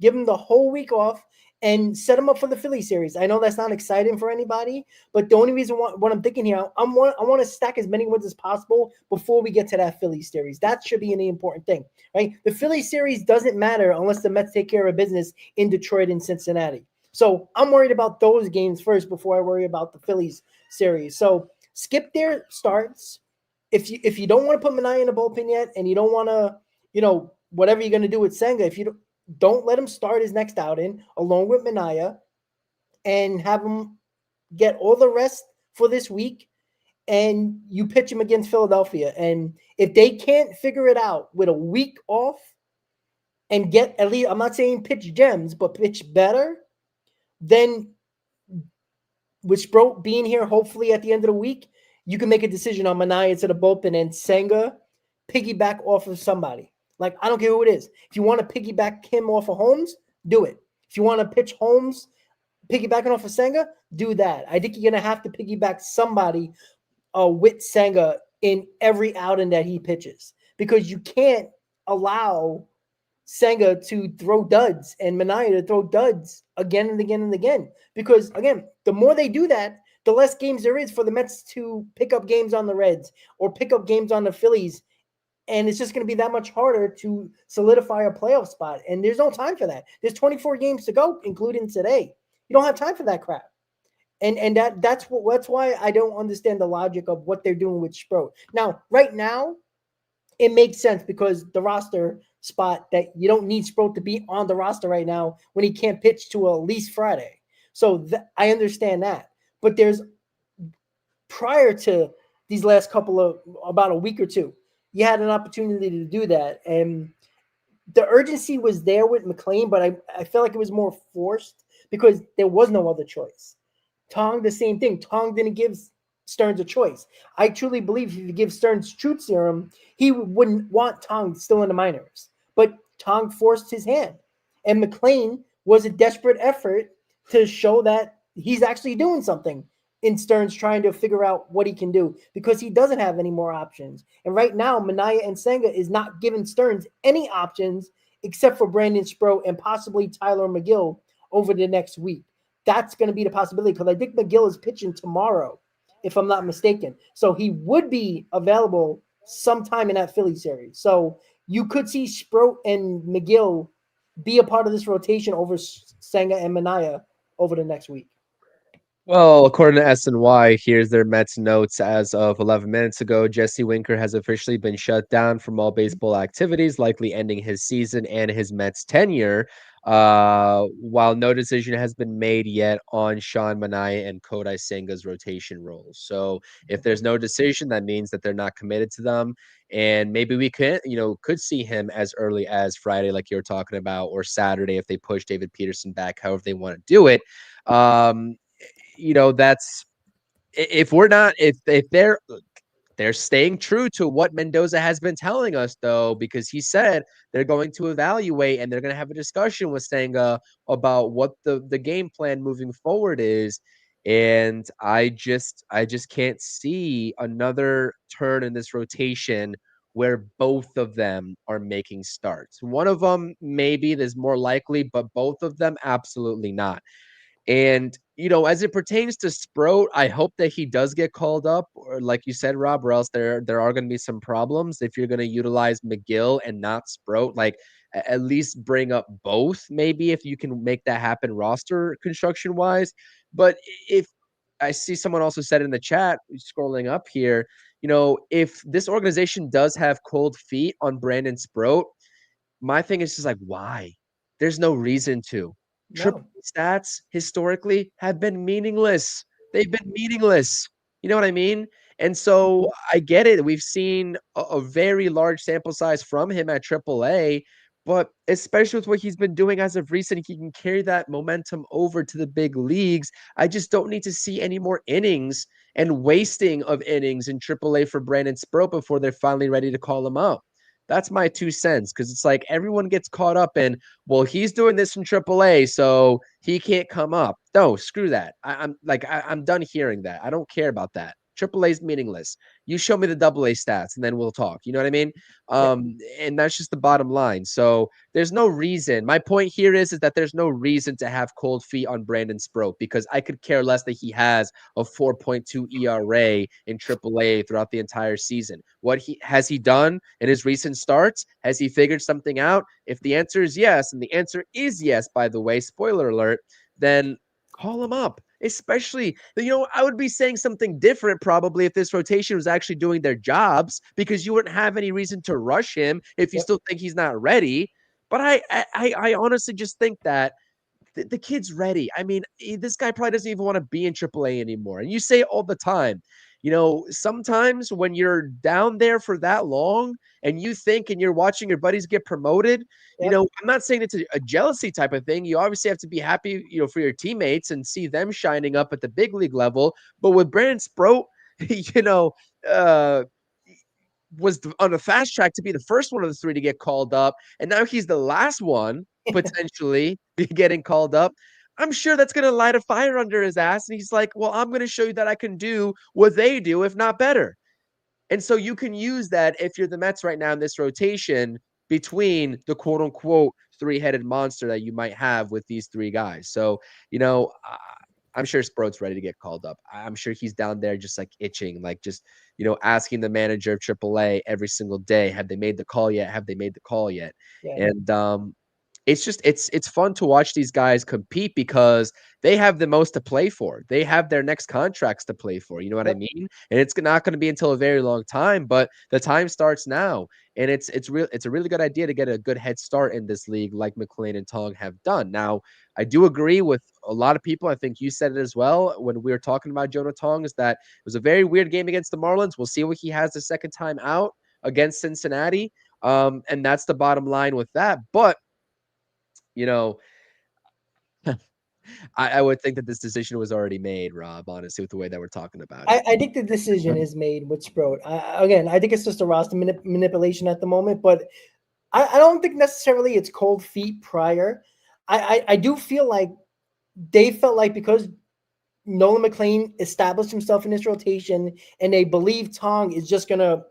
give him the whole week off, and set him up for the Philly series. I know that's not exciting for anybody, but the only reason what I'm thinking here, I want to stack as many wins as possible before we get to that Philly series. That should be an important thing, right? The Philly series doesn't matter unless the Mets take care of business in Detroit and Cincinnati. So I'm worried about those games first before I worry about the Phillies series. So skip their starts. If you don't want to put Manaea in the bullpen yet, and you don't want to, whatever you're going to do with Senga, if you don't let him start his next outing along with Manaea, and have him get all the rest for this week, and you pitch him against Philadelphia. And if they can't figure it out with a week off and get at least, I'm not saying pitch gems, but pitch better, then with Sproat being here, hopefully at the end of the week, you can make a decision on Manaea to the bullpen and Senga piggyback off of somebody. Like, I don't care who it is. If you want to piggyback him off of Holmes, do it. If you want to pitch Holmes piggybacking off of Senga, do that. I think you're going to have to piggyback somebody with Senga in every outing that he pitches, because you can't allow Senga to throw duds and Manaea to throw duds again and again and again. Because, again, the more they do that, the less games there is for the Mets to pick up games on the Reds or pick up games on the Phillies. And it's just going to be that much harder to solidify a playoff spot. And there's no time for that. There's 24 games to go, including today. You don't have time for that crap. And that's why I don't understand the logic of what they're doing with Sproat. Now, right now, it makes sense because the roster spot that you don't need Sproat to be on the roster right now when he can't pitch to at least Friday. So I understand that. But there's prior to these last about a week or two, you had an opportunity to do that. And the urgency was there with McLean, but I felt like it was more forced because there was no other choice. Tong, the same thing. Tong didn't give Stearns a choice. I truly believe if you give Stearns truth serum, he wouldn't want Tong still in the minors. But Tong forced his hand. And McLean was a desperate effort to show that he's actually doing something in Stearns trying to figure out what he can do, because he doesn't have any more options. And right now, Manaea and Senga is not giving Stearns any options except for Brandon Sproat and possibly Tyler McGill over the next week. That's going to be the possibility, because I think McGill is pitching tomorrow, if I'm not mistaken. So he would be available sometime in that Philly series. So you could see Sproat and McGill be a part of this rotation over Senga and Manaea over the next week. Well, according to SNY, here's their Mets notes as of 11 minutes ago. Jesse Winker has officially been shut down from all baseball activities, likely ending his season and his Mets tenure, while no decision has been made yet on Sean Manaea and Kodai Senga's rotation roles. So if there's no decision, that means that they're not committed to them. And maybe we could see him as early as Friday, like you're talking about, or Saturday if they push David Peterson back, however they want to do it. That's if they're staying true to what Mendoza has been telling us, though, because he said they're going to evaluate and they're going to have a discussion with Senga about what the game plan moving forward is. And I just can't see another turn in this rotation where both of them are making starts. One of them maybe is more likely, but both of them absolutely not. And, as it pertains to Sproat, I hope that he does get called up, or like you said, Rob, or else there are going to be some problems if you're going to utilize McGill and not Sproat. Like, at least bring up both, maybe, if you can make that happen roster construction wise. But if I see someone also said in the chat, scrolling up here, if this organization does have cold feet on Brandon Sproat, my thing is just like, why? There's no reason to. Triple stats historically have been meaningless. They've been meaningless. You know what I mean? And so I get it. We've seen a very large sample size from him at AAA, but especially with what he's been doing as of recent, he can carry that momentum over to the big leagues. I just don't need to see any more innings and wasting of innings in AAA for Brandon Sproat before they're finally ready to call him up. That's my 2 cents, because it's like everyone gets caught up in, well, he's doing this in AAA, so he can't come up. No, screw that. I'm done hearing that. I don't care about that. AAA is meaningless. You show me the AA stats and then we'll talk. You know what I mean? And that's just the bottom line. So there's no reason. My point here is that there's no reason to have cold feet on Brandon Sproat, because I could care less that he has a 4.2 ERA in AAA throughout the entire season. What has he done in his recent starts? Has he figured something out? If the answer is yes, and the answer is yes, by the way, spoiler alert, then call him up. Especially, I would be saying something different probably if this rotation was actually doing their jobs, because you wouldn't have any reason to rush him if you still think he's not ready. But I honestly just think that the kid's ready. I mean, this guy probably doesn't even want to be in AAA anymore. And you say it all the time. Sometimes when you're down there for that long and you think and you're watching your buddies get promoted, I'm not saying it's a jealousy type of thing. You obviously have to be happy, for your teammates and see them shining up at the big league level. But with Brandon Sproat, was on a fast track to be the first one of the three to get called up. And now he's the last one potentially getting called up. I'm sure that's going to light a fire under his ass. And he's like, well, I'm going to show you that I can do what they do, if not better. And so you can use that if you're the Mets right now in this rotation between the quote unquote three-headed monster that you might have with these three guys. So, I'm sure Sproat's ready to get called up. I'm sure he's down there just like itching, like just, asking the manager of AAA every single day, have they made the call yet? Have they made the call yet? Yeah. And it's fun to watch these guys compete because they have the most to play for. They have their next contracts to play for. You know what I mean? And it's not going to be until a very long time, but the time starts now. And it's a really good idea to get a good head start in this league like McLean and Tong have done. Now, I do agree with a lot of people. I think you said it as well when we were talking about Jonah Tong, is that it was a very weird game against the Marlins. We'll see what he has the second time out against Cincinnati. And that's the bottom line with that. But I would think that this decision was already made, Rob, honestly, with the way that we're talking about it. I think the decision is made with Sproat. I think it's just a roster manipulation at the moment, but I don't think necessarily it's cold feet prior. I do feel like they felt like because Nolan McLean established himself in this rotation and they believe Tong is just going to,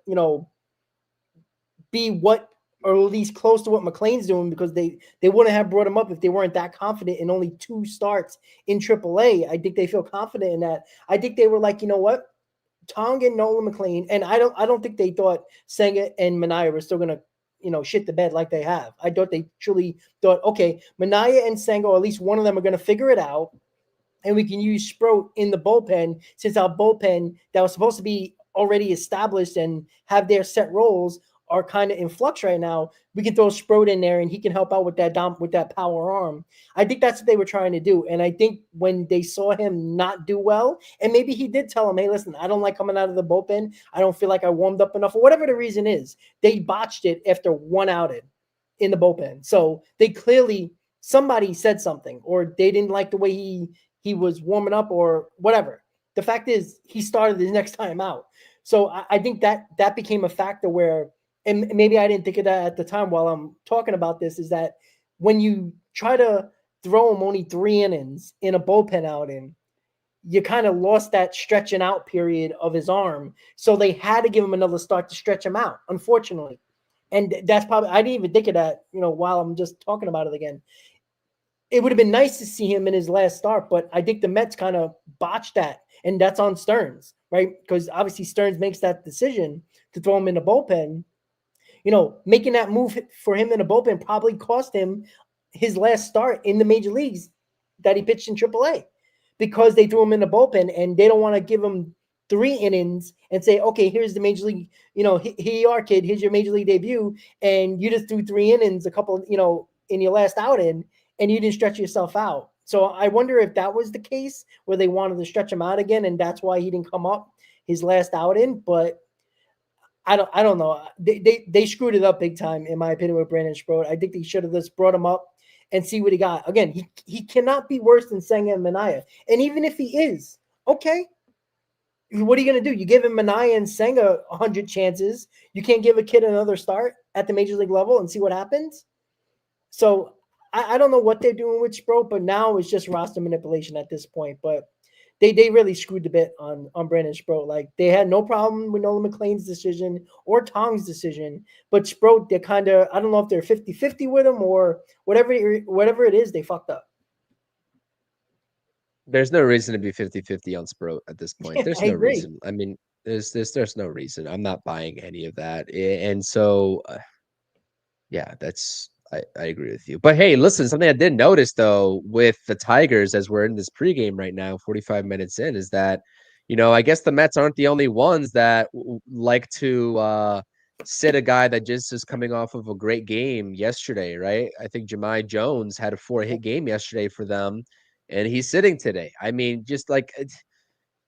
be what, or at least close to what McLean's doing, because they wouldn't have brought him up if they weren't that confident in only 2 starts in AAA. I think they feel confident in that. I think they were like, you know what, Tong and Nolan McLean, and I don't think they thought Senga and Minaya were still gonna, shit the bed like they have. I thought they truly thought, okay, Minaya and Senga, or at least one of them, are gonna figure it out, and we can use Sproat in the bullpen, since our bullpen that was supposed to be already established and have their set roles are kind of in flux right now. We can throw Sproat in there and he can help out with that power arm. I think that's what they were trying to do. And I think when they saw him not do well, and maybe he did tell him, hey, listen, I don't like coming out of the bullpen. I don't feel like I warmed up enough, or whatever the reason is. They botched it after 1 outing in the bullpen. So they clearly, somebody said something, or they didn't like the way he was warming up or whatever. The fact is he started his next time out. So I think that became a factor where, and maybe I didn't think of that at the time while I'm talking about this, is that when you try to throw him only 3 innings in a bullpen outing, you kind of lost that stretching out period of his arm. So they had to give him another start to stretch him out, unfortunately. And that's probably, I didn't even think of that, while I'm just talking about it again. It would have been nice to see him in his last start, but I think the Mets kind of botched that. And that's on Stearns, right? Because obviously Stearns makes that decision to throw him in the bullpen. Making that move for him in the bullpen probably cost him his last start in the major leagues that he pitched in AAA, because they threw him in the bullpen and they don't want to give him 3 innings and say, okay, here's the major league, here you are, kid, here's your major league debut. And you just threw 3 innings, a couple, in your last outing, and you didn't stretch yourself out. So I wonder if that was the case where they wanted to stretch him out again. And that's why he didn't come up his last outing. But I don't know. They screwed it up big time, in my opinion, with Brandon Sproat. I think they should have just brought him up and see what he got. Again, he cannot be worse than Senga and Minaya. And even if he is, okay, what are you going to do? You give him Minaya and Senga 100 chances. You can't give a kid another start at the major league level and see what happens? So I don't know what they're doing with Sproat, but now it's just roster manipulation at this point. But they really screwed the bit on Brandon Sproat. Like they had no problem with Nolan McLean's decision or Tong's decision, but Sproat, they're kind of, I don't know if they're 50-50 with him or whatever it is, they fucked up. There's no reason to be 50-50 on Sproat at this point. There's no agree. reason. I mean, there's no reason. I'm not buying any of that. And so, yeah, I agree with you. But hey, listen, something I did notice though with the Tigers as we're in this pregame right now, 45 minutes in, is that, I guess the Mets aren't the only ones that like to sit a guy that just is coming off of a great game yesterday, right? I think Jahmai Jones had a 4-hit game yesterday for them, and he's sitting today. I mean, just like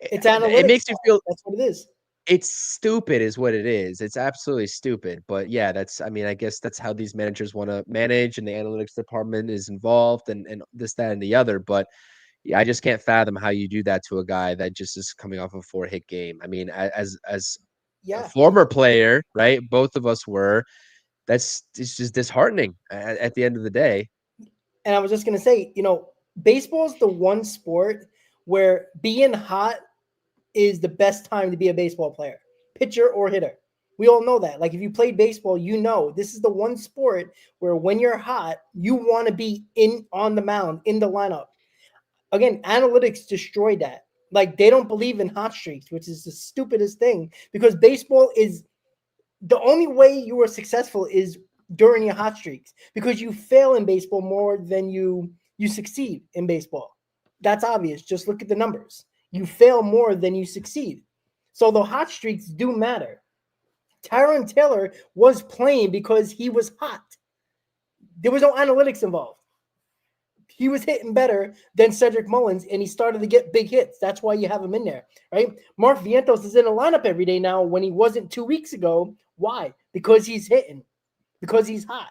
It's analytics. it makes you feel that's what it is. It's stupid is what it is. It's absolutely stupid. But yeah, I guess that's how these managers want to manage, and the analytics department is involved and this, that, and the other. But yeah, I just can't fathom how you do that to a guy that just is coming off a 4-hit game. I mean, as a former player, right? Both of us were. It's just disheartening at the end of the day. And I was just going to say, baseball is the one sport where being hot is the best time to be a baseball player, pitcher or hitter. We all know that. Like if you played baseball, this is the one sport where when you're hot, you want to be on the mound, in the lineup. Again, analytics destroyed that. Like they don't believe in hot streaks, which is the stupidest thing, because baseball is the only way you are successful is during your hot streaks, because you fail in baseball more than you succeed in baseball. That's obvious. Just look at the numbers. You fail more than you succeed. So the hot streaks do matter. Tyrone Taylor was playing because he was hot. There was no analytics involved. He was hitting better than Cedric Mullins, and he started to get big hits. That's why you have him in there, right? Mark Vientos is in the lineup every day now when he wasn't 2 weeks ago. Why? Because he's hitting. Because he's hot.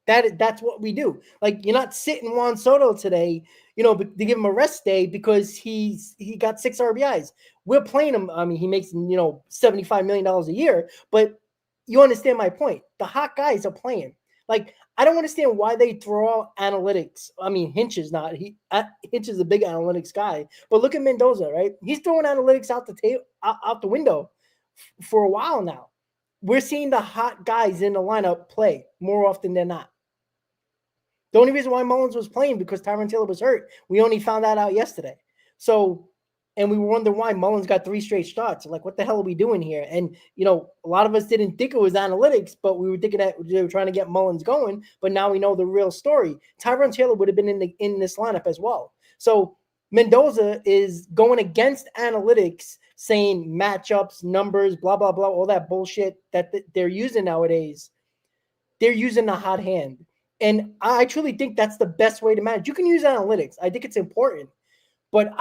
That's what we do. Like, you're not sitting Juan Soto today, to give him a rest day because he got 6 RBIs. We're playing him. I mean, he makes, $75 million a year, but you understand my point. The hot guys are playing. Like, I don't understand why they throw out analytics. I mean, Hinch is not. Hinch is a big analytics guy. But look at Mendoza, right? He's throwing analytics out the window for a while now. We're seeing the hot guys in the lineup play more often than not. The only reason why Mullins was playing because Tyrone Taylor was hurt. We only found that out yesterday. So, and we were wondering why Mullins got 3 straight starts. Like, what the hell are we doing here? And, a lot of us didn't think it was analytics, but we were thinking that they were trying to get Mullins going. But now we know the real story. Tyrone Taylor would have been in this lineup as well. So Mendoza is going against analytics, saying matchups, numbers, blah, blah, blah, all that bullshit that they're using nowadays. They're using the hot hand. And I truly think that's the best way to manage. You can use analytics. I think it's important. But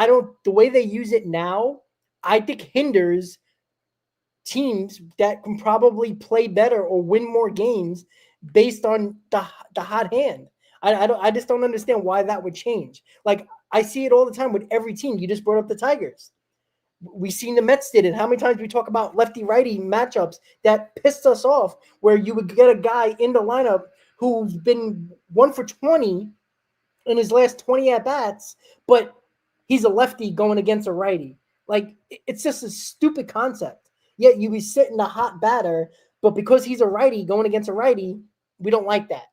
the way they use it now, I think hinders teams that can probably play better or win more games based on the hot hand. I just don't understand why that would change. Like, I see it all the time with every team. You just brought up the Tigers. We've seen the Mets did it. How many times we talk about lefty-righty matchups that pissed us off, where you would get a guy in the lineup who's been 1 for 20 in his last 20 at-bats, but he's a lefty going against a righty. Like, it's just a stupid concept. Yet you be sitting a hot batter, but because he's a righty going against a righty, we don't like that.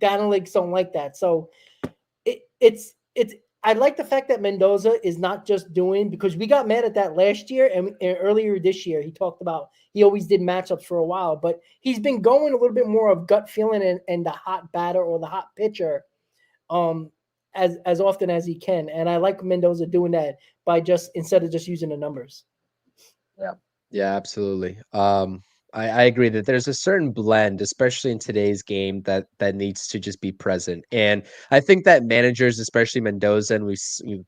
The analytics don't like that. So it's I like the fact that Mendoza is not just doing, because we got mad at that last year and earlier this year. He talked about he always did matchups for a while, but he's been going a little bit more of gut feeling and the hot batter or the hot pitcher as often as he can. And I like Mendoza doing that by instead of just using the numbers. Yeah, absolutely. I agree that there's a certain blend, especially in today's game, that needs to just be present. And I think that managers, especially Mendoza, and we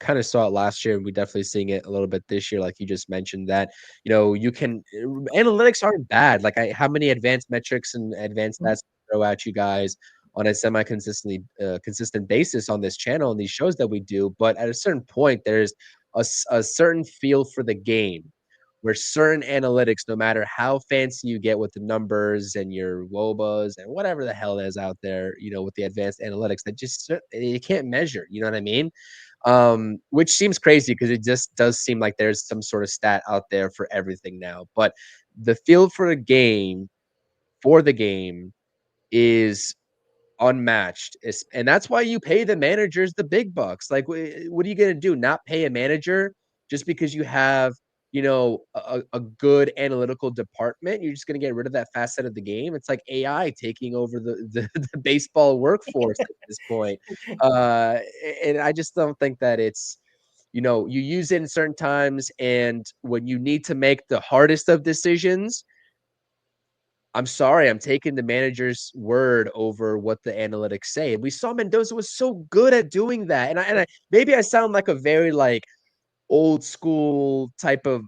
kind of saw it last year, and we definitely seeing it a little bit this year, like you just mentioned, that you can analytics aren't bad. Like how many advanced metrics and advanced stats throw at you guys on a consistent basis on this channel and these shows that we do. But at a certain point, there's a certain feel for the game where certain analytics, no matter how fancy you get with the numbers and your WOBAs and whatever the hell is out there, with the advanced analytics, that just you can't measure. You know what I mean? Which seems crazy because it just does seem like there's some sort of stat out there for everything now. But the field for the game is unmatched. And that's why you pay the managers the big bucks. Like, what are you going to do? Not pay a manager just because you have, a good analytical department? You're just going to get rid of that facet of the game. It's like AI taking over the baseball workforce at this point. And I just don't think that it's, you use it in certain times. And when you need to make the hardest of decisions, I'm sorry, I'm taking the manager's word over what the analytics say. And we saw Mendoza was so good at doing that. And I maybe I sound like a very old school type of,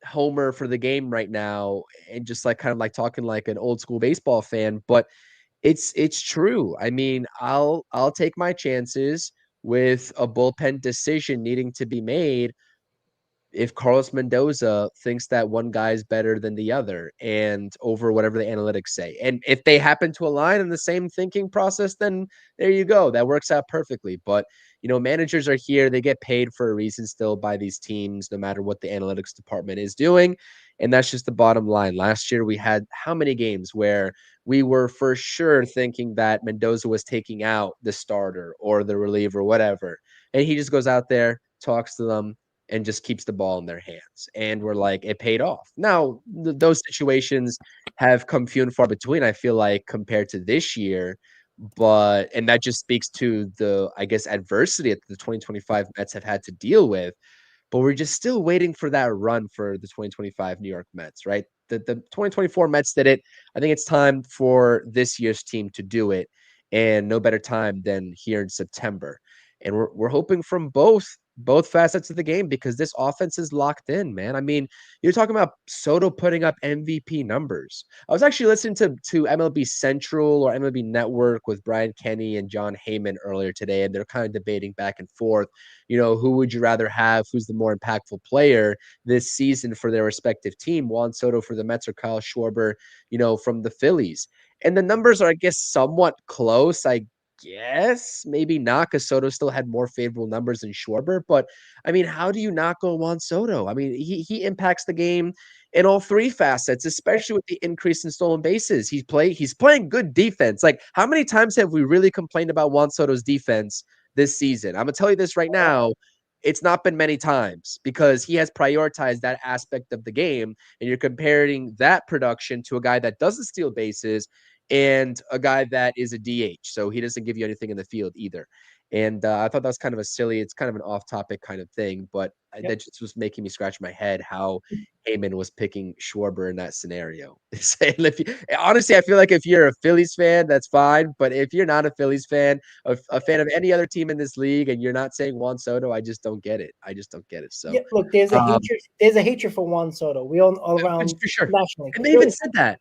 homer for the game right now, and just kind of talking like an old school baseball fan, but it's true. I mean, I'll take my chances with a bullpen decision needing to be made if Carlos Mendoza thinks that one guy is better than the other and over whatever the analytics say. And if they happen to align in the same thinking process, then there you go. That works out perfectly. But, managers are here. They get paid for a reason still by these teams, no matter what the analytics department is doing. And that's just the bottom line. Last year, we had how many games where we were for sure thinking that Mendoza was taking out the starter or the reliever, whatever. And he just goes out there, talks to them, and just keeps the ball in their hands. And we're like, it paid off. Now, those situations have come few and far between, I feel like, compared to this year. And that just speaks to the, I guess, adversity that the 2025 Mets have had to deal with. But we're just still waiting for that run for the 2025 New York Mets, right? The 2024 Mets did it. I think it's time for this year's team to do it. And no better time than here in September. And we're hoping from both facets of the game, because this offense is locked in, man. I mean, you're talking about Soto putting up MVP numbers. I was actually listening to MLB Central or MLB Network with Brian Kenny and John Heyman earlier today, and they're kind of debating back and forth, who would you rather have? Who's the more impactful player this season for their respective team? Juan Soto for the Mets or Kyle Schwarber, from the Phillies? And the numbers are, I guess, somewhat close. I guess maybe not, because Soto still had more favorable numbers than Schwarber. But I mean, how do you not go Juan Soto? I mean, he impacts the game in all three facets, especially with the increase in stolen bases. He's playing good defense. Like, how many times have we really complained about Juan Soto's defense this season? I'm gonna tell you this right now. It's not been many times, because he has prioritized that aspect of the game. And you're comparing that production to a guy that doesn't steal bases and a guy that is a DH. So he doesn't give you anything in the field either. And I thought that was kind of it's kind of an off-topic kind of thing, but that just was making me scratch my head how Heyman was picking Schwarber in that scenario. Honestly, I feel like if you're a Phillies fan, that's fine. But if you're not a Phillies fan, a fan of any other team in this league, and you're not saying Juan Soto, I just don't get it. So yeah, look, there's a hatred. There's a hatred for Juan Soto. We all around for sure. nationally. And they even said that.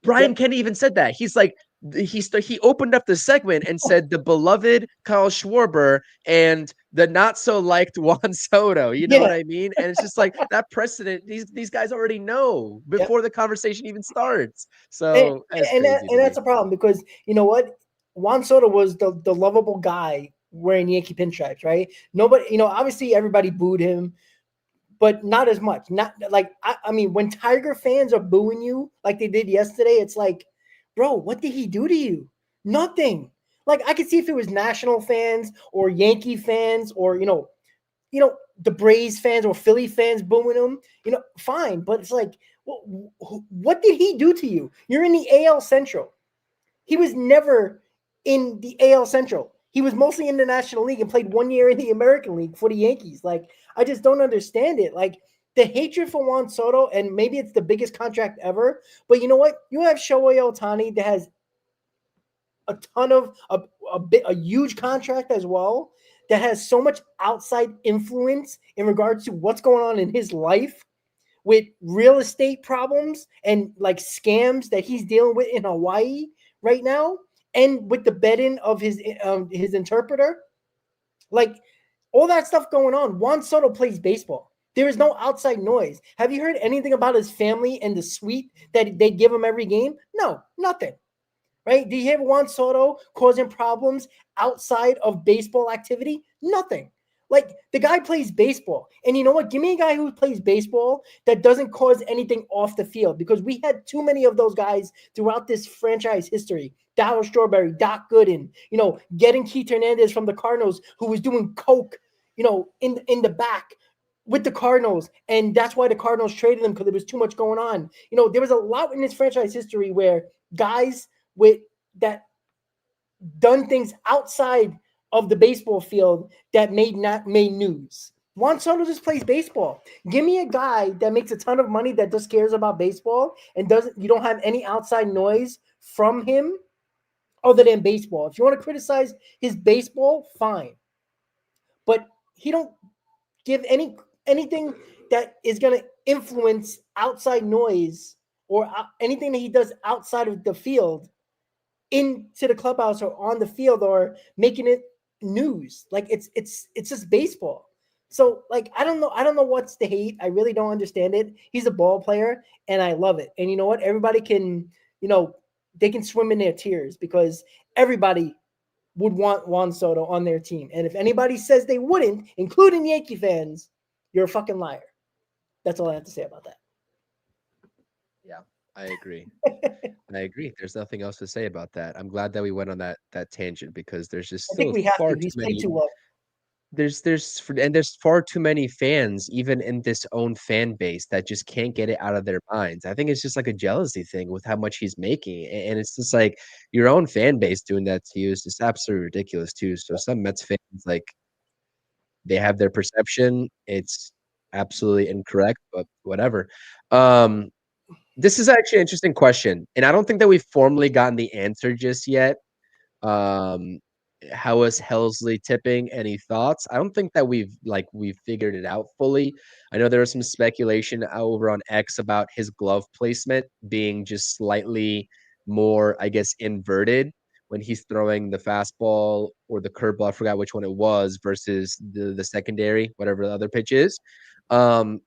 Brian Kenny even said that. He's like, he opened up the segment and said the beloved Kyle Schwarber and the not so liked Juan Soto. You know what I mean? And it's just like that precedent. These guys already know before the conversation even starts. So that's a problem, because you know what? Juan Soto was the lovable guy wearing Yankee pinstripes, right? Nobody, obviously everybody booed him, but not as much. Not like, I mean, when Tiger fans are booing you like they did yesterday, it's like, bro, what did he do to you? Nothing. Like, I could see if it was National fans or Yankee fans or, the Braves fans or Philly fans booing him, fine. But it's like, what did he do to you? You're in the AL Central. He was never in the AL Central. He was mostly in the National League and played 1 year in the American League for the Yankees. Like, I just don't understand it. Like, the hatred for Juan Soto, and maybe it's the biggest contract ever, but you know what? You have Shohei Ohtani that has a ton of a huge contract as well, that has so much outside influence in regards to what's going on in his life with real estate problems and like scams that he's dealing with in Hawaii right now, and with the betting of his interpreter, like all that stuff going on. Juan Soto plays baseball. There is no outside noise. Have you heard anything about his family and the suite that they give him every game? No, nothing. Right? Do you hear Juan Soto causing problems outside of baseball activity? Nothing. Like, the guy plays baseball. And you know what? Give me a guy who plays baseball that doesn't cause anything off the field, because we had too many of those guys throughout this franchise history. Darryl Strawberry, Doc Gooden, getting Keith Hernandez from the Cardinals, who was doing coke, in the back with the Cardinals. And that's why the Cardinals traded him, because there was too much going on. There was a lot in this franchise history where guys with that done things outside of the baseball field that made news. Juan Soto just plays baseball. Give me a guy that makes a ton of money that just cares about baseball and you don't have any outside noise from him other than baseball. If you want to criticize his baseball, fine. But he don't give anything that is going to influence outside noise or anything that he does outside of the field into the clubhouse or on the field or making it news. Like, it's just baseball. So, like, I don't know what's the hate. I really don't understand it. He's a ball player and I love it. And you know what? Everybody can, they can swim in their tears, because everybody would want Juan Soto on their team. And if anybody says they wouldn't, including Yankee fans, you're a fucking liar. That's all I have to say about that. Yeah, I agree. I agree. There's nothing else to say about that. I'm glad that we went on that tangent, because there's just I think still we have far to. too He's many. played too well. There's far too many fans, even in this own fan base, that just can't get it out of their minds. I think it's just like a jealousy thing with how much he's making, and it's just like your own fan base doing that to you is just absolutely ridiculous too. So some Mets fans, like, they have their perception. It's absolutely incorrect, but whatever. This is actually an interesting question, and I don't think that we've formally gotten the answer just yet. How is Helsley tipping? Any thoughts? I don't think that we've figured it out fully. I know there was some speculation over on X about his glove placement being just slightly more, I guess, inverted when he's throwing the fastball or the curveball. I forgot which one it was, versus the secondary, whatever the other pitch is. I'm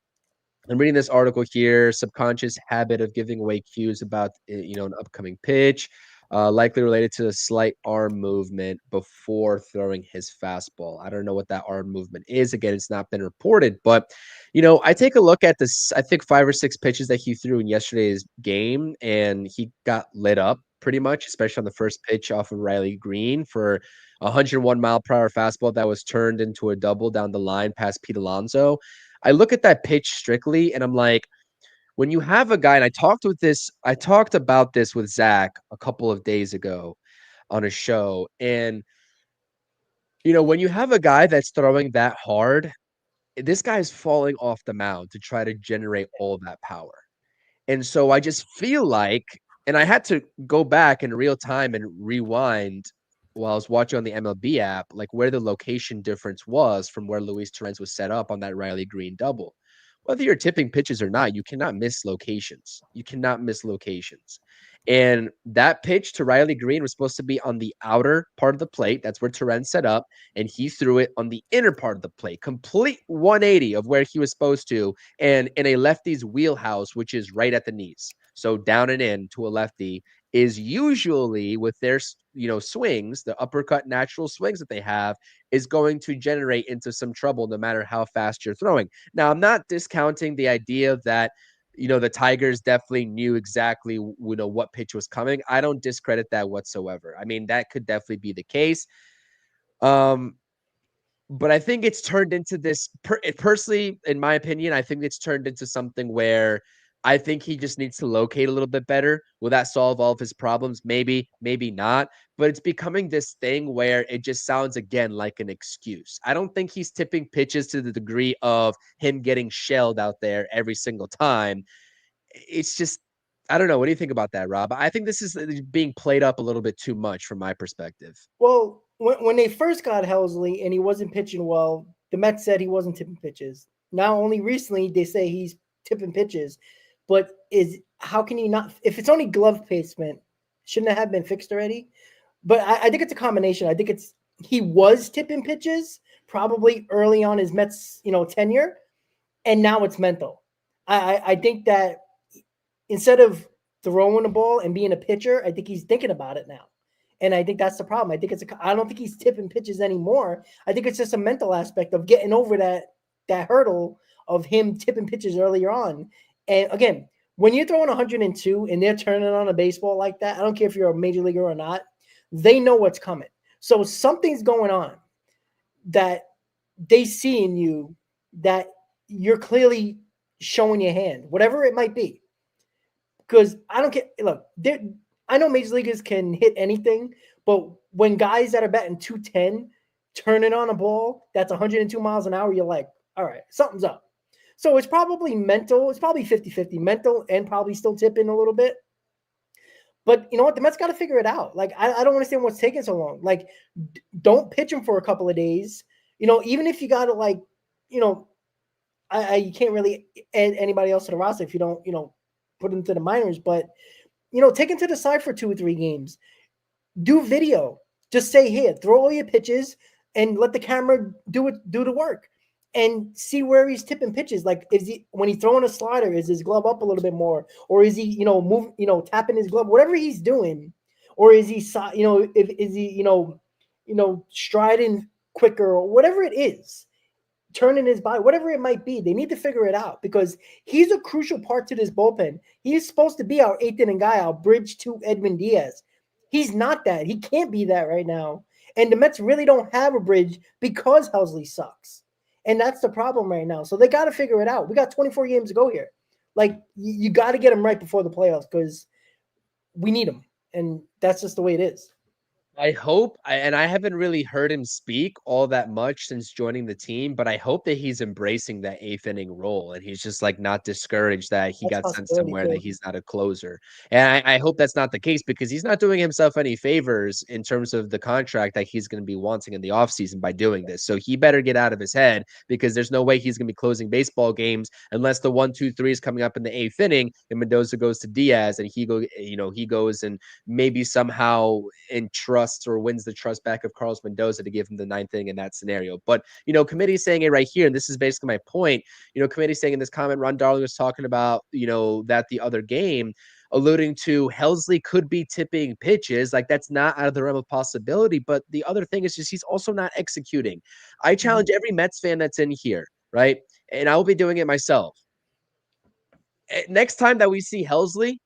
reading this article here. Subconscious habit of giving away cues about an upcoming pitch. Likely related to a slight arm movement before throwing his fastball. I don't know what that arm movement is. Again, it's not been reported, but I take a look at this, I think 5 or 6 pitches that he threw in yesterday's game, and he got lit up pretty much, especially on the first pitch off of Riley Green for a 101-mile-per-hour fastball that was turned into a double down the line past Pete Alonso. I look at that pitch strictly, and I'm like, when you have a guy, and I talked about this with Zach a couple of days ago on a show, and when you have a guy that's throwing that hard, this guy's falling off the mound to try to generate all that power. And so I just feel like, and I had to go back in real time and rewind while I was watching on the MLB app, like where the location difference was from where Luis Torrens was set up on that Riley Green double. Whether you're tipping pitches or not, you cannot miss locations. You cannot miss locations. And that pitch to Riley Green was supposed to be on the outer part of the plate. That's where Torrens set up. And he threw it on the inner part of the plate, complete 180 of where he was supposed to, and in a lefty's wheelhouse, which is right at the knees. So down and in to a lefty is usually, with their swings, the uppercut natural swings that they have, is going to generate into some trouble no matter how fast you're throwing. Now, I'm not discounting the idea that the Tigers definitely knew exactly what pitch was coming. I don't discredit that whatsoever. I mean, that could definitely be the case. But I think it's turned into this, personally, in my opinion, I think it's turned into something where I think he just needs to locate a little bit better. Will that solve all of his problems? Maybe, maybe not. But it's becoming this thing where it just sounds, again, like an excuse. I don't think he's tipping pitches to the degree of him getting shelled out there every single time. It's just, I don't know. What do you think about that, Rob? I think this is being played up a little bit too much from my perspective. Well, when they first got Helsley and he wasn't pitching well, the Mets said he wasn't tipping pitches. Now, only recently, they say he's tipping pitches. But how can you not? If it's only glove placement, shouldn't it have been fixed already? But I think it's a combination. I think he was tipping pitches probably early on his Mets tenure, And now it's mental. I think that instead of throwing the ball and being a pitcher, I think he's thinking about it now. And I think that's the problem. I don't think he's tipping pitches anymore. I think it's just a mental aspect of getting over that hurdle of him tipping pitches earlier on. And again, when you're throwing 102 and they're turning on a baseball like that, I don't care if you're a major leaguer or not, they know what's coming. So something's going on that they see in you that you're clearly showing your hand, whatever it might be. Because I don't care. Look, I know major leaguers can hit anything, but when guys that are batting 210 turning on a ball that's 102 miles an hour, you're like, all right, something's up. So it's probably mental. It's probably 50-50 mental and probably still tipping a little bit. But you know what? The Mets got to figure it out. Like, I don't understand what's taking so long. Like, don't pitch him for a couple of days. You know, even if you got to, like, you know, you can't really add anybody else to the roster if you don't, you know, put him to the minors. But, you know, take him to the side for 2 or 3 games. Do video. Just say, here, throw all your pitches and let the camera do the work. And see where he's tipping pitches. Like, when he's throwing a slider, is his glove up a little bit more, or is he, you know, tapping his glove, whatever he's doing, or is he, you know, is he, you know, striding quicker or whatever it is, turning his body, whatever it might be. They need to figure it out because he's a crucial part to this bullpen. He's supposed to be our 8th inning guy, our bridge to Edwin Diaz. He's not that. He can't be that right now. And the Mets really don't have a bridge because Helsley sucks. And that's the problem right now. So they got to figure it out. We got 24 games to go here. Like, you got to get them right before the playoffs because we need them. And that's just the way it is. I hope, and I haven't really heard him speak all that much since joining the team, but I hope that he's embracing that 8th inning role and he's just like not discouraged that he got sent somewhere that he's not a closer. And I hope that's not the case because he's not doing himself any favors in terms of the contract that he's going to be wanting in the offseason by doing this. So he better get out of his head because there's no way he's going to be closing baseball games unless the 1-2-3 is coming up in the 8th inning and Mendoza goes to Diaz and he goes and maybe somehow entrusts or wins the trust back of Carlos Mendoza to give him the 9th inning in that scenario. But, you know, committee saying it right here, and this is basically my point, you know, committee saying in this comment, Ron Darling was talking about, you know, that the other game, alluding to Helsley could be tipping pitches. Like, that's not out of the realm of possibility. But the other thing is just he's also not executing. I challenge every Mets fan that's in here, right? And I will be doing it myself. Next time that we see Helsley,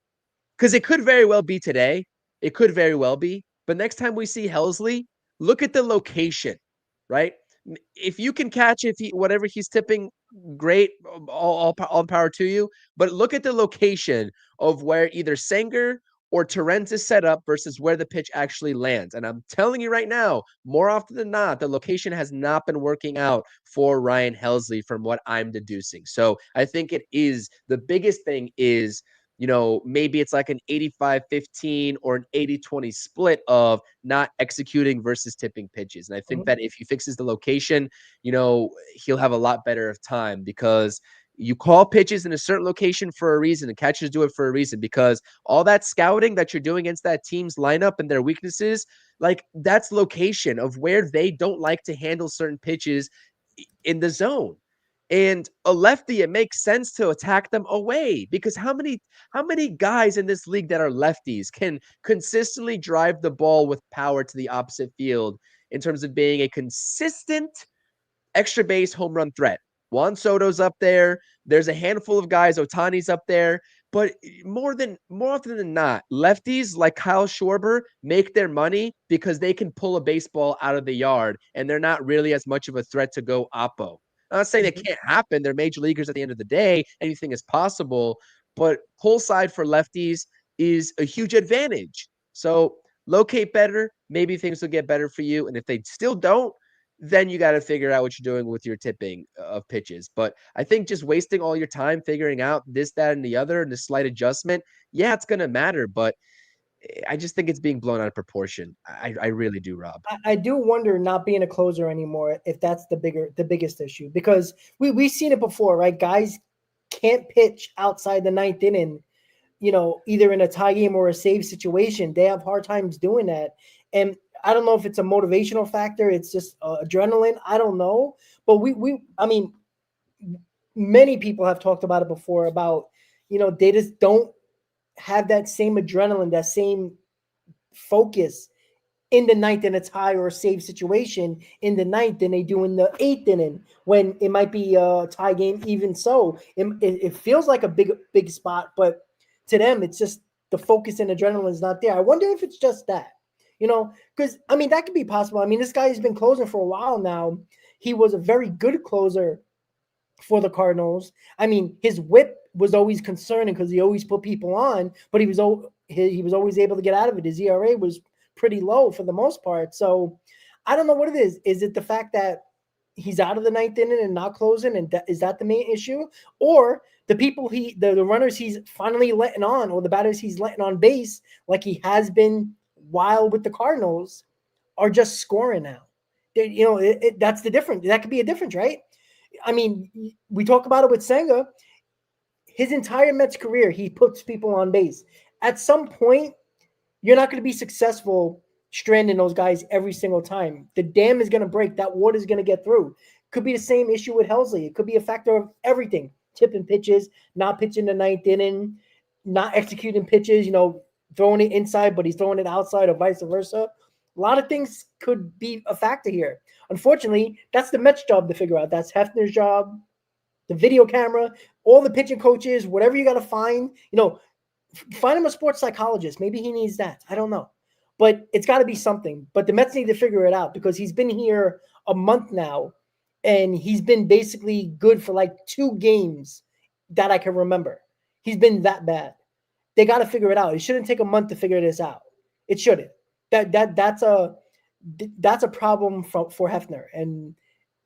because it could very well be today, it could very well be, but next time we see Helsley, look at the location, right? If you can catch whatever he's tipping, great, all power to you. But look at the location of where either Sanger or Torrens is set up versus where the pitch actually lands. And I'm telling you right now, more often than not, the location has not been working out for Ryan Helsley from what I'm deducing. So I think the biggest thing is, you know, maybe it's like an 85-15 or an 80-20 split of not executing versus tipping pitches. And I think that if he fixes the location, you know, he'll have a lot better of time because you call pitches in a certain location for a reason and catchers do it for a reason because all that scouting that you're doing against that team's lineup and their weaknesses, like that's location of where they don't like to handle certain pitches in the zone. And a lefty, it makes sense to attack them away because how many guys in this league that are lefties can consistently drive the ball with power to the opposite field in terms of being a consistent extra base home run threat? Juan Soto's up there. There's a handful of guys. Ohtani's up there. But more often than not, lefties like Kyle Schwarber make their money because they can pull a baseball out of the yard and they're not really as much of a threat to go oppo. I'm not saying it can't happen. They're major leaguers at the end of the day. Anything is possible. But pull side for lefties is a huge advantage. So locate better. Maybe things will get better for you. And if they still don't, then you got to figure out what you're doing with your tipping of pitches. But I think just wasting all your time figuring out this, that, and the other, and the slight adjustment, yeah, it's going to matter. But I just think it's being blown out of proportion. I really do, Rob. I do wonder, not being a closer anymore, if that's the biggest issue, because we've seen it before, right? Guys can't pitch outside the 9th inning, you know, either in a tie game or a save situation. They have hard times doing that. And I don't know if it's a motivational factor. It's just adrenaline. I don't know. But I mean, many people have talked about it before about, they just don't have that same adrenaline, that same focus in the ninth in a tie or a save situation in the ninth than they do in the eighth inning when it might be a tie game. Even so, it feels like a big spot, but to them, it's just the focus and adrenaline is not there. I wonder if it's just that, because that could be possible. This guy has been closing for a while now. He was a very good closer for the Cardinals. His whip was always concerning because he always put people on, but he was always able to get out of it. His ERA was pretty low for the most part. So I don't know what it is. Is it the fact that he's out of the ninth inning and not closing, and is that the main issue? Or the people the runners he's finally letting on, or the batters he's letting on base, like he has been while with the Cardinals, are just scoring now? That's the difference. That could be a difference, right? We talk about it with Senga. His entire Mets career, he puts people on base. At some point, you're not going to be successful stranding those guys every single time. The dam is going to break. That water is going to get through. Could be the same issue with Helsley. It could be a factor of everything. Tipping pitches, not pitching the ninth inning, not executing pitches, throwing it inside, but he's throwing it outside, or vice versa. A lot of things could be a factor here. Unfortunately, that's the Mets' job to figure out. That's Hefner's job, the video camera, all the pitching coaches, whatever you got to find. Find him a sports psychologist. Maybe he needs that. I don't know. But it's got to be something. But the Mets need to figure it out because he's been here a month now, and he's been basically good for like 2 games that I can remember. He's been that bad. They got to figure it out. It shouldn't take a month to figure this out. It shouldn't. That's a problem for Hefner. And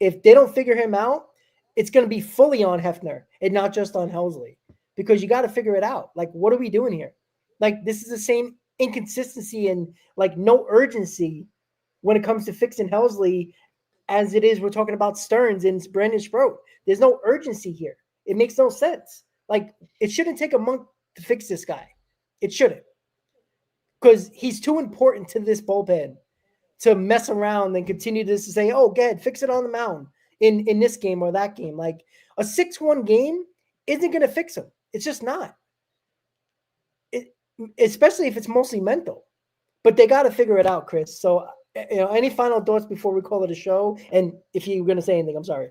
if they don't figure him out, it's going to be fully on Hefner and not just on Helsley, because you got to figure it out. Like, what are we doing here? Like, this is the same inconsistency and like no urgency when it comes to fixing Helsley as it is we're talking about Stearns and Brandon Sproat. There's no urgency here. It makes no sense. Like, it shouldn't take a month to fix this guy. It shouldn't. Because he's too important to this bullpen to mess around and continue to say, oh, go ahead, fix it on the mound in this game or that game. Like, a 6-1 game isn't going to fix him. It's just not. Especially if it's mostly mental. But they got to figure it out, Chris. So, any final thoughts before we call it a show? And if you're going to say anything, I'm sorry.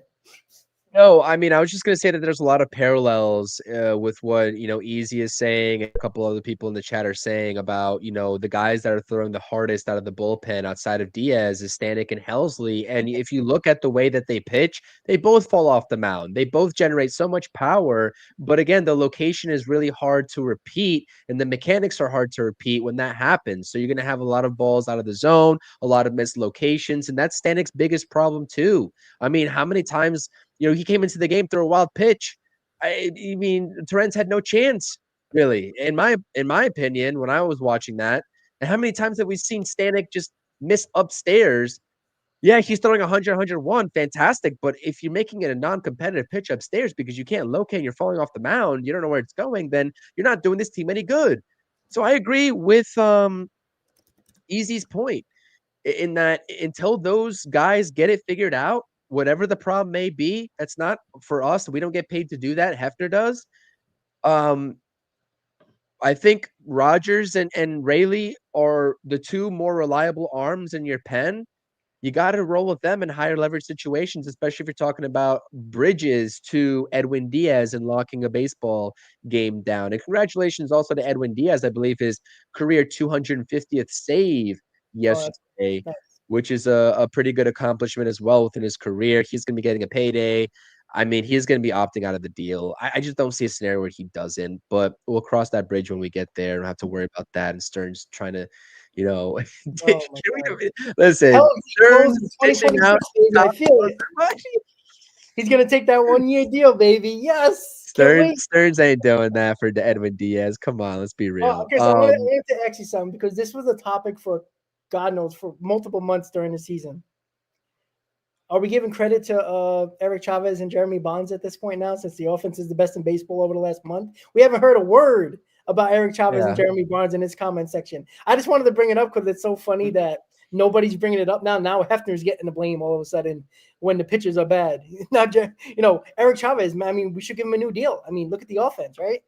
No, I was just going to say that there's a lot of parallels with what, Easy is saying, and a couple other people in the chat are saying about, the guys that are throwing the hardest out of the bullpen outside of Diaz is Stanek and Helsley. And if you look at the way that they pitch, they both fall off the mound. They both generate so much power. But again, the location is really hard to repeat, and the mechanics are hard to repeat when that happens. So you're going to have a lot of balls out of the zone, a lot of missed locations, and that's Stanek's biggest problem too. How many times he came into the game through a wild pitch? Torrens had no chance, really, in my opinion, when I was watching that. And how many times have we seen Stanek just miss upstairs? Yeah, he's throwing 100, 101, fantastic. But if you're making it a non-competitive pitch upstairs because you can't locate and you're falling off the mound, you don't know where it's going, then you're not doing this team any good. So I agree with Easy's point in that until those guys get it figured out, whatever the problem may be, that's not for us. We don't get paid to do that. Hefner does. I think Rogers and Rayleigh are the 2 more reliable arms in your pen. You got to roll with them in higher leverage situations, especially if you're talking about bridges to Edwin Diaz and locking a baseball game down. And congratulations also to Edwin Diaz, I believe his career 250th save yesterday. Nice. Which is a pretty good accomplishment as well within his career. He's going to be getting a payday. He's going to be opting out of the deal. I just don't see a scenario where he doesn't, but we'll cross that bridge when we get there. Don't have to worry about that. And Stearns trying to, listen, Stearns fishing out. I feel it. He's going to take that 1-year deal, baby. Yes. Stearns ain't doing that for Edwin Diaz. Come on, let's be real. Okay, so I wanted to ask you something, because this was a topic for God knows for multiple months during the season. Are we giving credit to Eric Chavez and Jeremy Bonds at this point now, since the offense is the best in baseball over the last month? We haven't heard a word about Eric Chavez and Jeremy Bonds in his comment section. I just wanted to bring it up because it's so funny that nobody's bringing it up now. Now Hefner's getting the blame all of a sudden when the pitchers are bad. Not just, Eric Chavez, man, I mean, we should give him a new deal. I mean, look at the offense, right?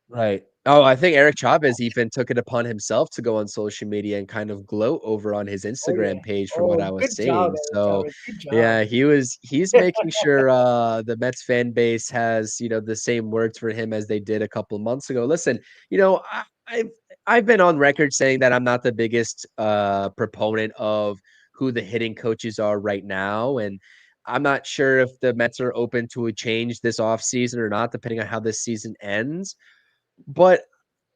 Right. Oh, I think Eric Chavez even took it upon himself to go on social media and kind of gloat over on his Oh, yeah. Instagram page from what Oh, I was good job, seeing. Eric So, Chavez. Good job. yeah, he's making sure the Mets fan base has, the same words for him as they did a couple of months ago. Listen, I've I've been on record saying that I'm not the biggest proponent of who the hitting coaches are right now, and I'm not sure if the Mets are open to a change this offseason or not, depending on how this season ends. But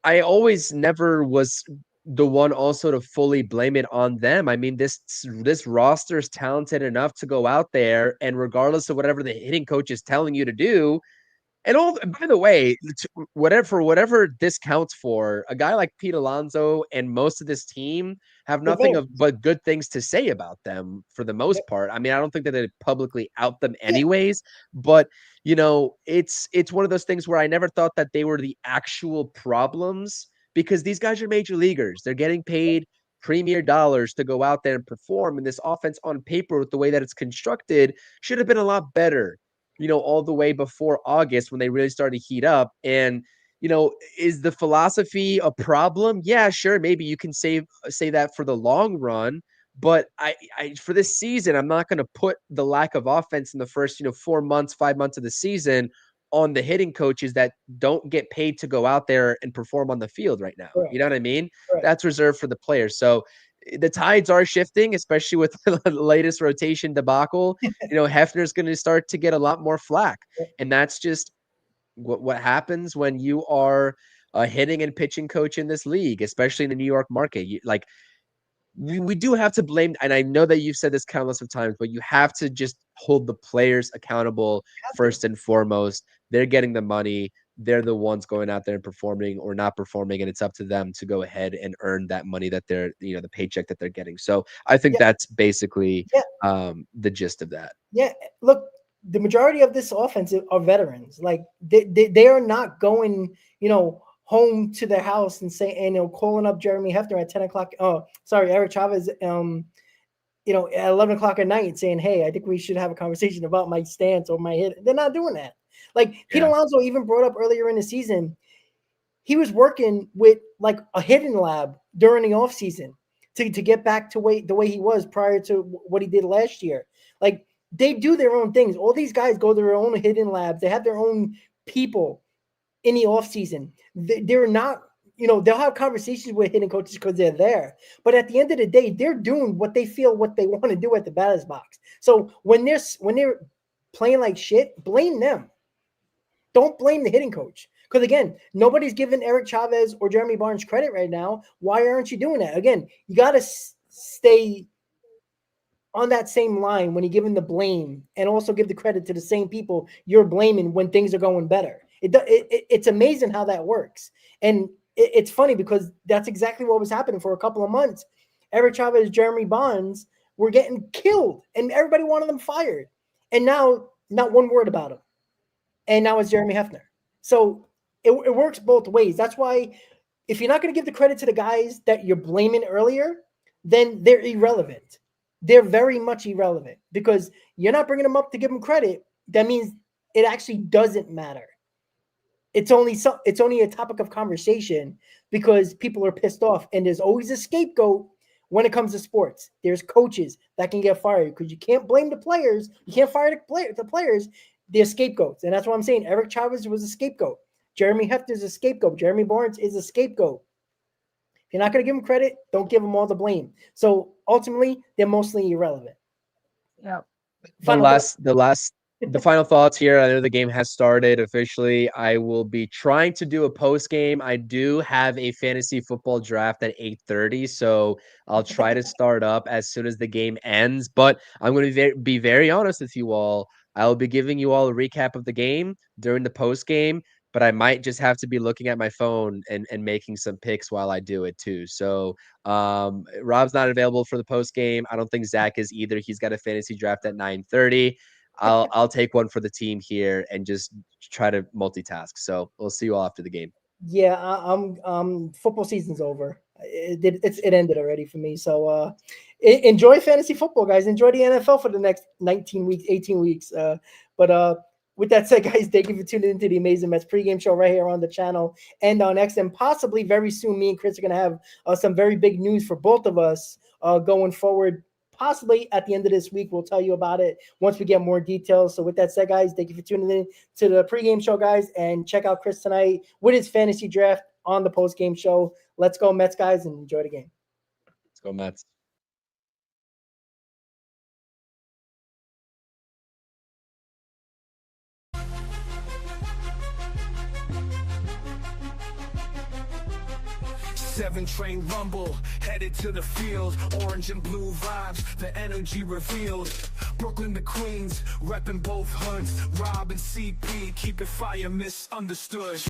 I always never was the one also to fully blame it on them. I mean, this roster is talented enough to go out there and regardless of whatever the hitting coach is telling you to do, and by the way, whatever this counts for, a guy like Pete Alonso and most of this team have The nothing veins. but good things to say about them for the most Yep. part. I mean, I don't think that they publicly out them Yeah. anyways, but it's one of those things where I never thought that they were the actual problems because these guys are major leaguers. They're getting paid premier dollars to go out there and perform, and this offense on paper with the way that it's constructed should have been a lot better, all the way before August when they really started to heat up. And, is the philosophy a problem? Yeah, sure. Maybe you can say that for the long run. But I for this season, I'm not going to put the lack of offense in the first, 4 months, 5 months of the season on the hitting coaches that don't get paid to go out there and perform on the field right now. Correct. You know what I mean? Correct. That's reserved for the players. So the tides are shifting, especially with the latest rotation debacle. Hefner's going to start to get a lot more flack. And that's just what happens when you are a hitting and pitching coach in this league, especially in the New York market. We do have to blame, and I know that you've said this countless of times, but you have to just hold the players accountable first and foremost. They're getting the money. They're the ones going out there and performing or not performing, and it's up to them to go ahead and earn that money that they're, the paycheck that they're getting. So I think that's basically the gist of that. Yeah, look, the majority of this offense are veterans. Like they are not going, home to their house and calling up Jeremy Hefner at 10 o'clock. Oh, sorry, Eric Chavez, at 11 o'clock at night saying, hey, I think we should have a conversation about my stance or my hit. They're not doing that. Like Pete Alonso even brought up earlier in the season, he was working with like a hitting lab during the offseason to get back to the way he was prior to what he did last year. Like they do their own things. All these guys go to their own hitting labs. They have their own people in the offseason. They're not, they'll have conversations with hitting coaches because they're there. But at the end of the day, they're doing what they feel what they want to do at the batter's box. So when they're playing like shit, blame them. Don't blame the hitting coach. Because, again, nobody's giving Eric Chavez or Jeremy Barnes credit right now. Why aren't you doing that? Again, you got to stay on that same line when you're giving the blame and also give the credit to the same people you're blaming when things are going better. It's amazing how that works. And it's funny because that's exactly what was happening for a couple of months. Eric Chavez, Jeremy Barnes were getting killed, and everybody wanted them fired. And now, not one word about them. And now it's Jeremy Hefner. So it works both ways. That's why if you're not going to give the credit to the guys that you're blaming earlier, then they're irrelevant. They're very much irrelevant because you're not bringing them up to give them credit. That means it actually doesn't matter. It's only a topic of conversation because people are pissed off, and there's always a scapegoat when it comes to sports. There's coaches that can get fired because you can't blame the players. You can't fire the players. They're scapegoats, and that's what I'm saying. Eric Chavez was a scapegoat. Jeremy Hefner is a scapegoat. Jeremy Barnes is a scapegoat. If you're not going to give them credit, don't give them all the blame. So ultimately, they're mostly irrelevant. Yeah. The final thoughts here. I know the game has started officially. I will be trying to do a post game. I do have a fantasy football draft at 8:30, so I'll try to start up as soon as the game ends. But I'm going to be very honest with you all. I will be giving you all a recap of the game during the post game, but I might just have to be looking at my phone and making some picks while I do it too. So Rob's not available for the post game. I don't think Zach is either. He's got a fantasy draft at 9:30. I'll take one for the team here and just try to multitask. So we'll see you all after the game. Yeah, I'm football season's over. it ended already for me. So enjoy fantasy football, guys. Enjoy the NFL for the next 19 weeks, 18 weeks. But with that said, guys, thank you for tuning into the Amazing Mets pregame show right here on the channel and on X. And possibly very soon, me and Chris are going to have some very big news for both of us going forward. Possibly at the end of this week, we'll tell you about it once we get more details. So with that said, guys, thank you for tuning in to the pregame show, guys. And check out Chris tonight with his fantasy draft on the postgame show. Let's go Mets, guys, and enjoy the game. Let's go Mets. Seven train rumble, headed to the field. Orange and blue vibes, the energy revealed. Brooklyn to Queens, repping both hoods. Rob and CP, keep it fire misunderstood.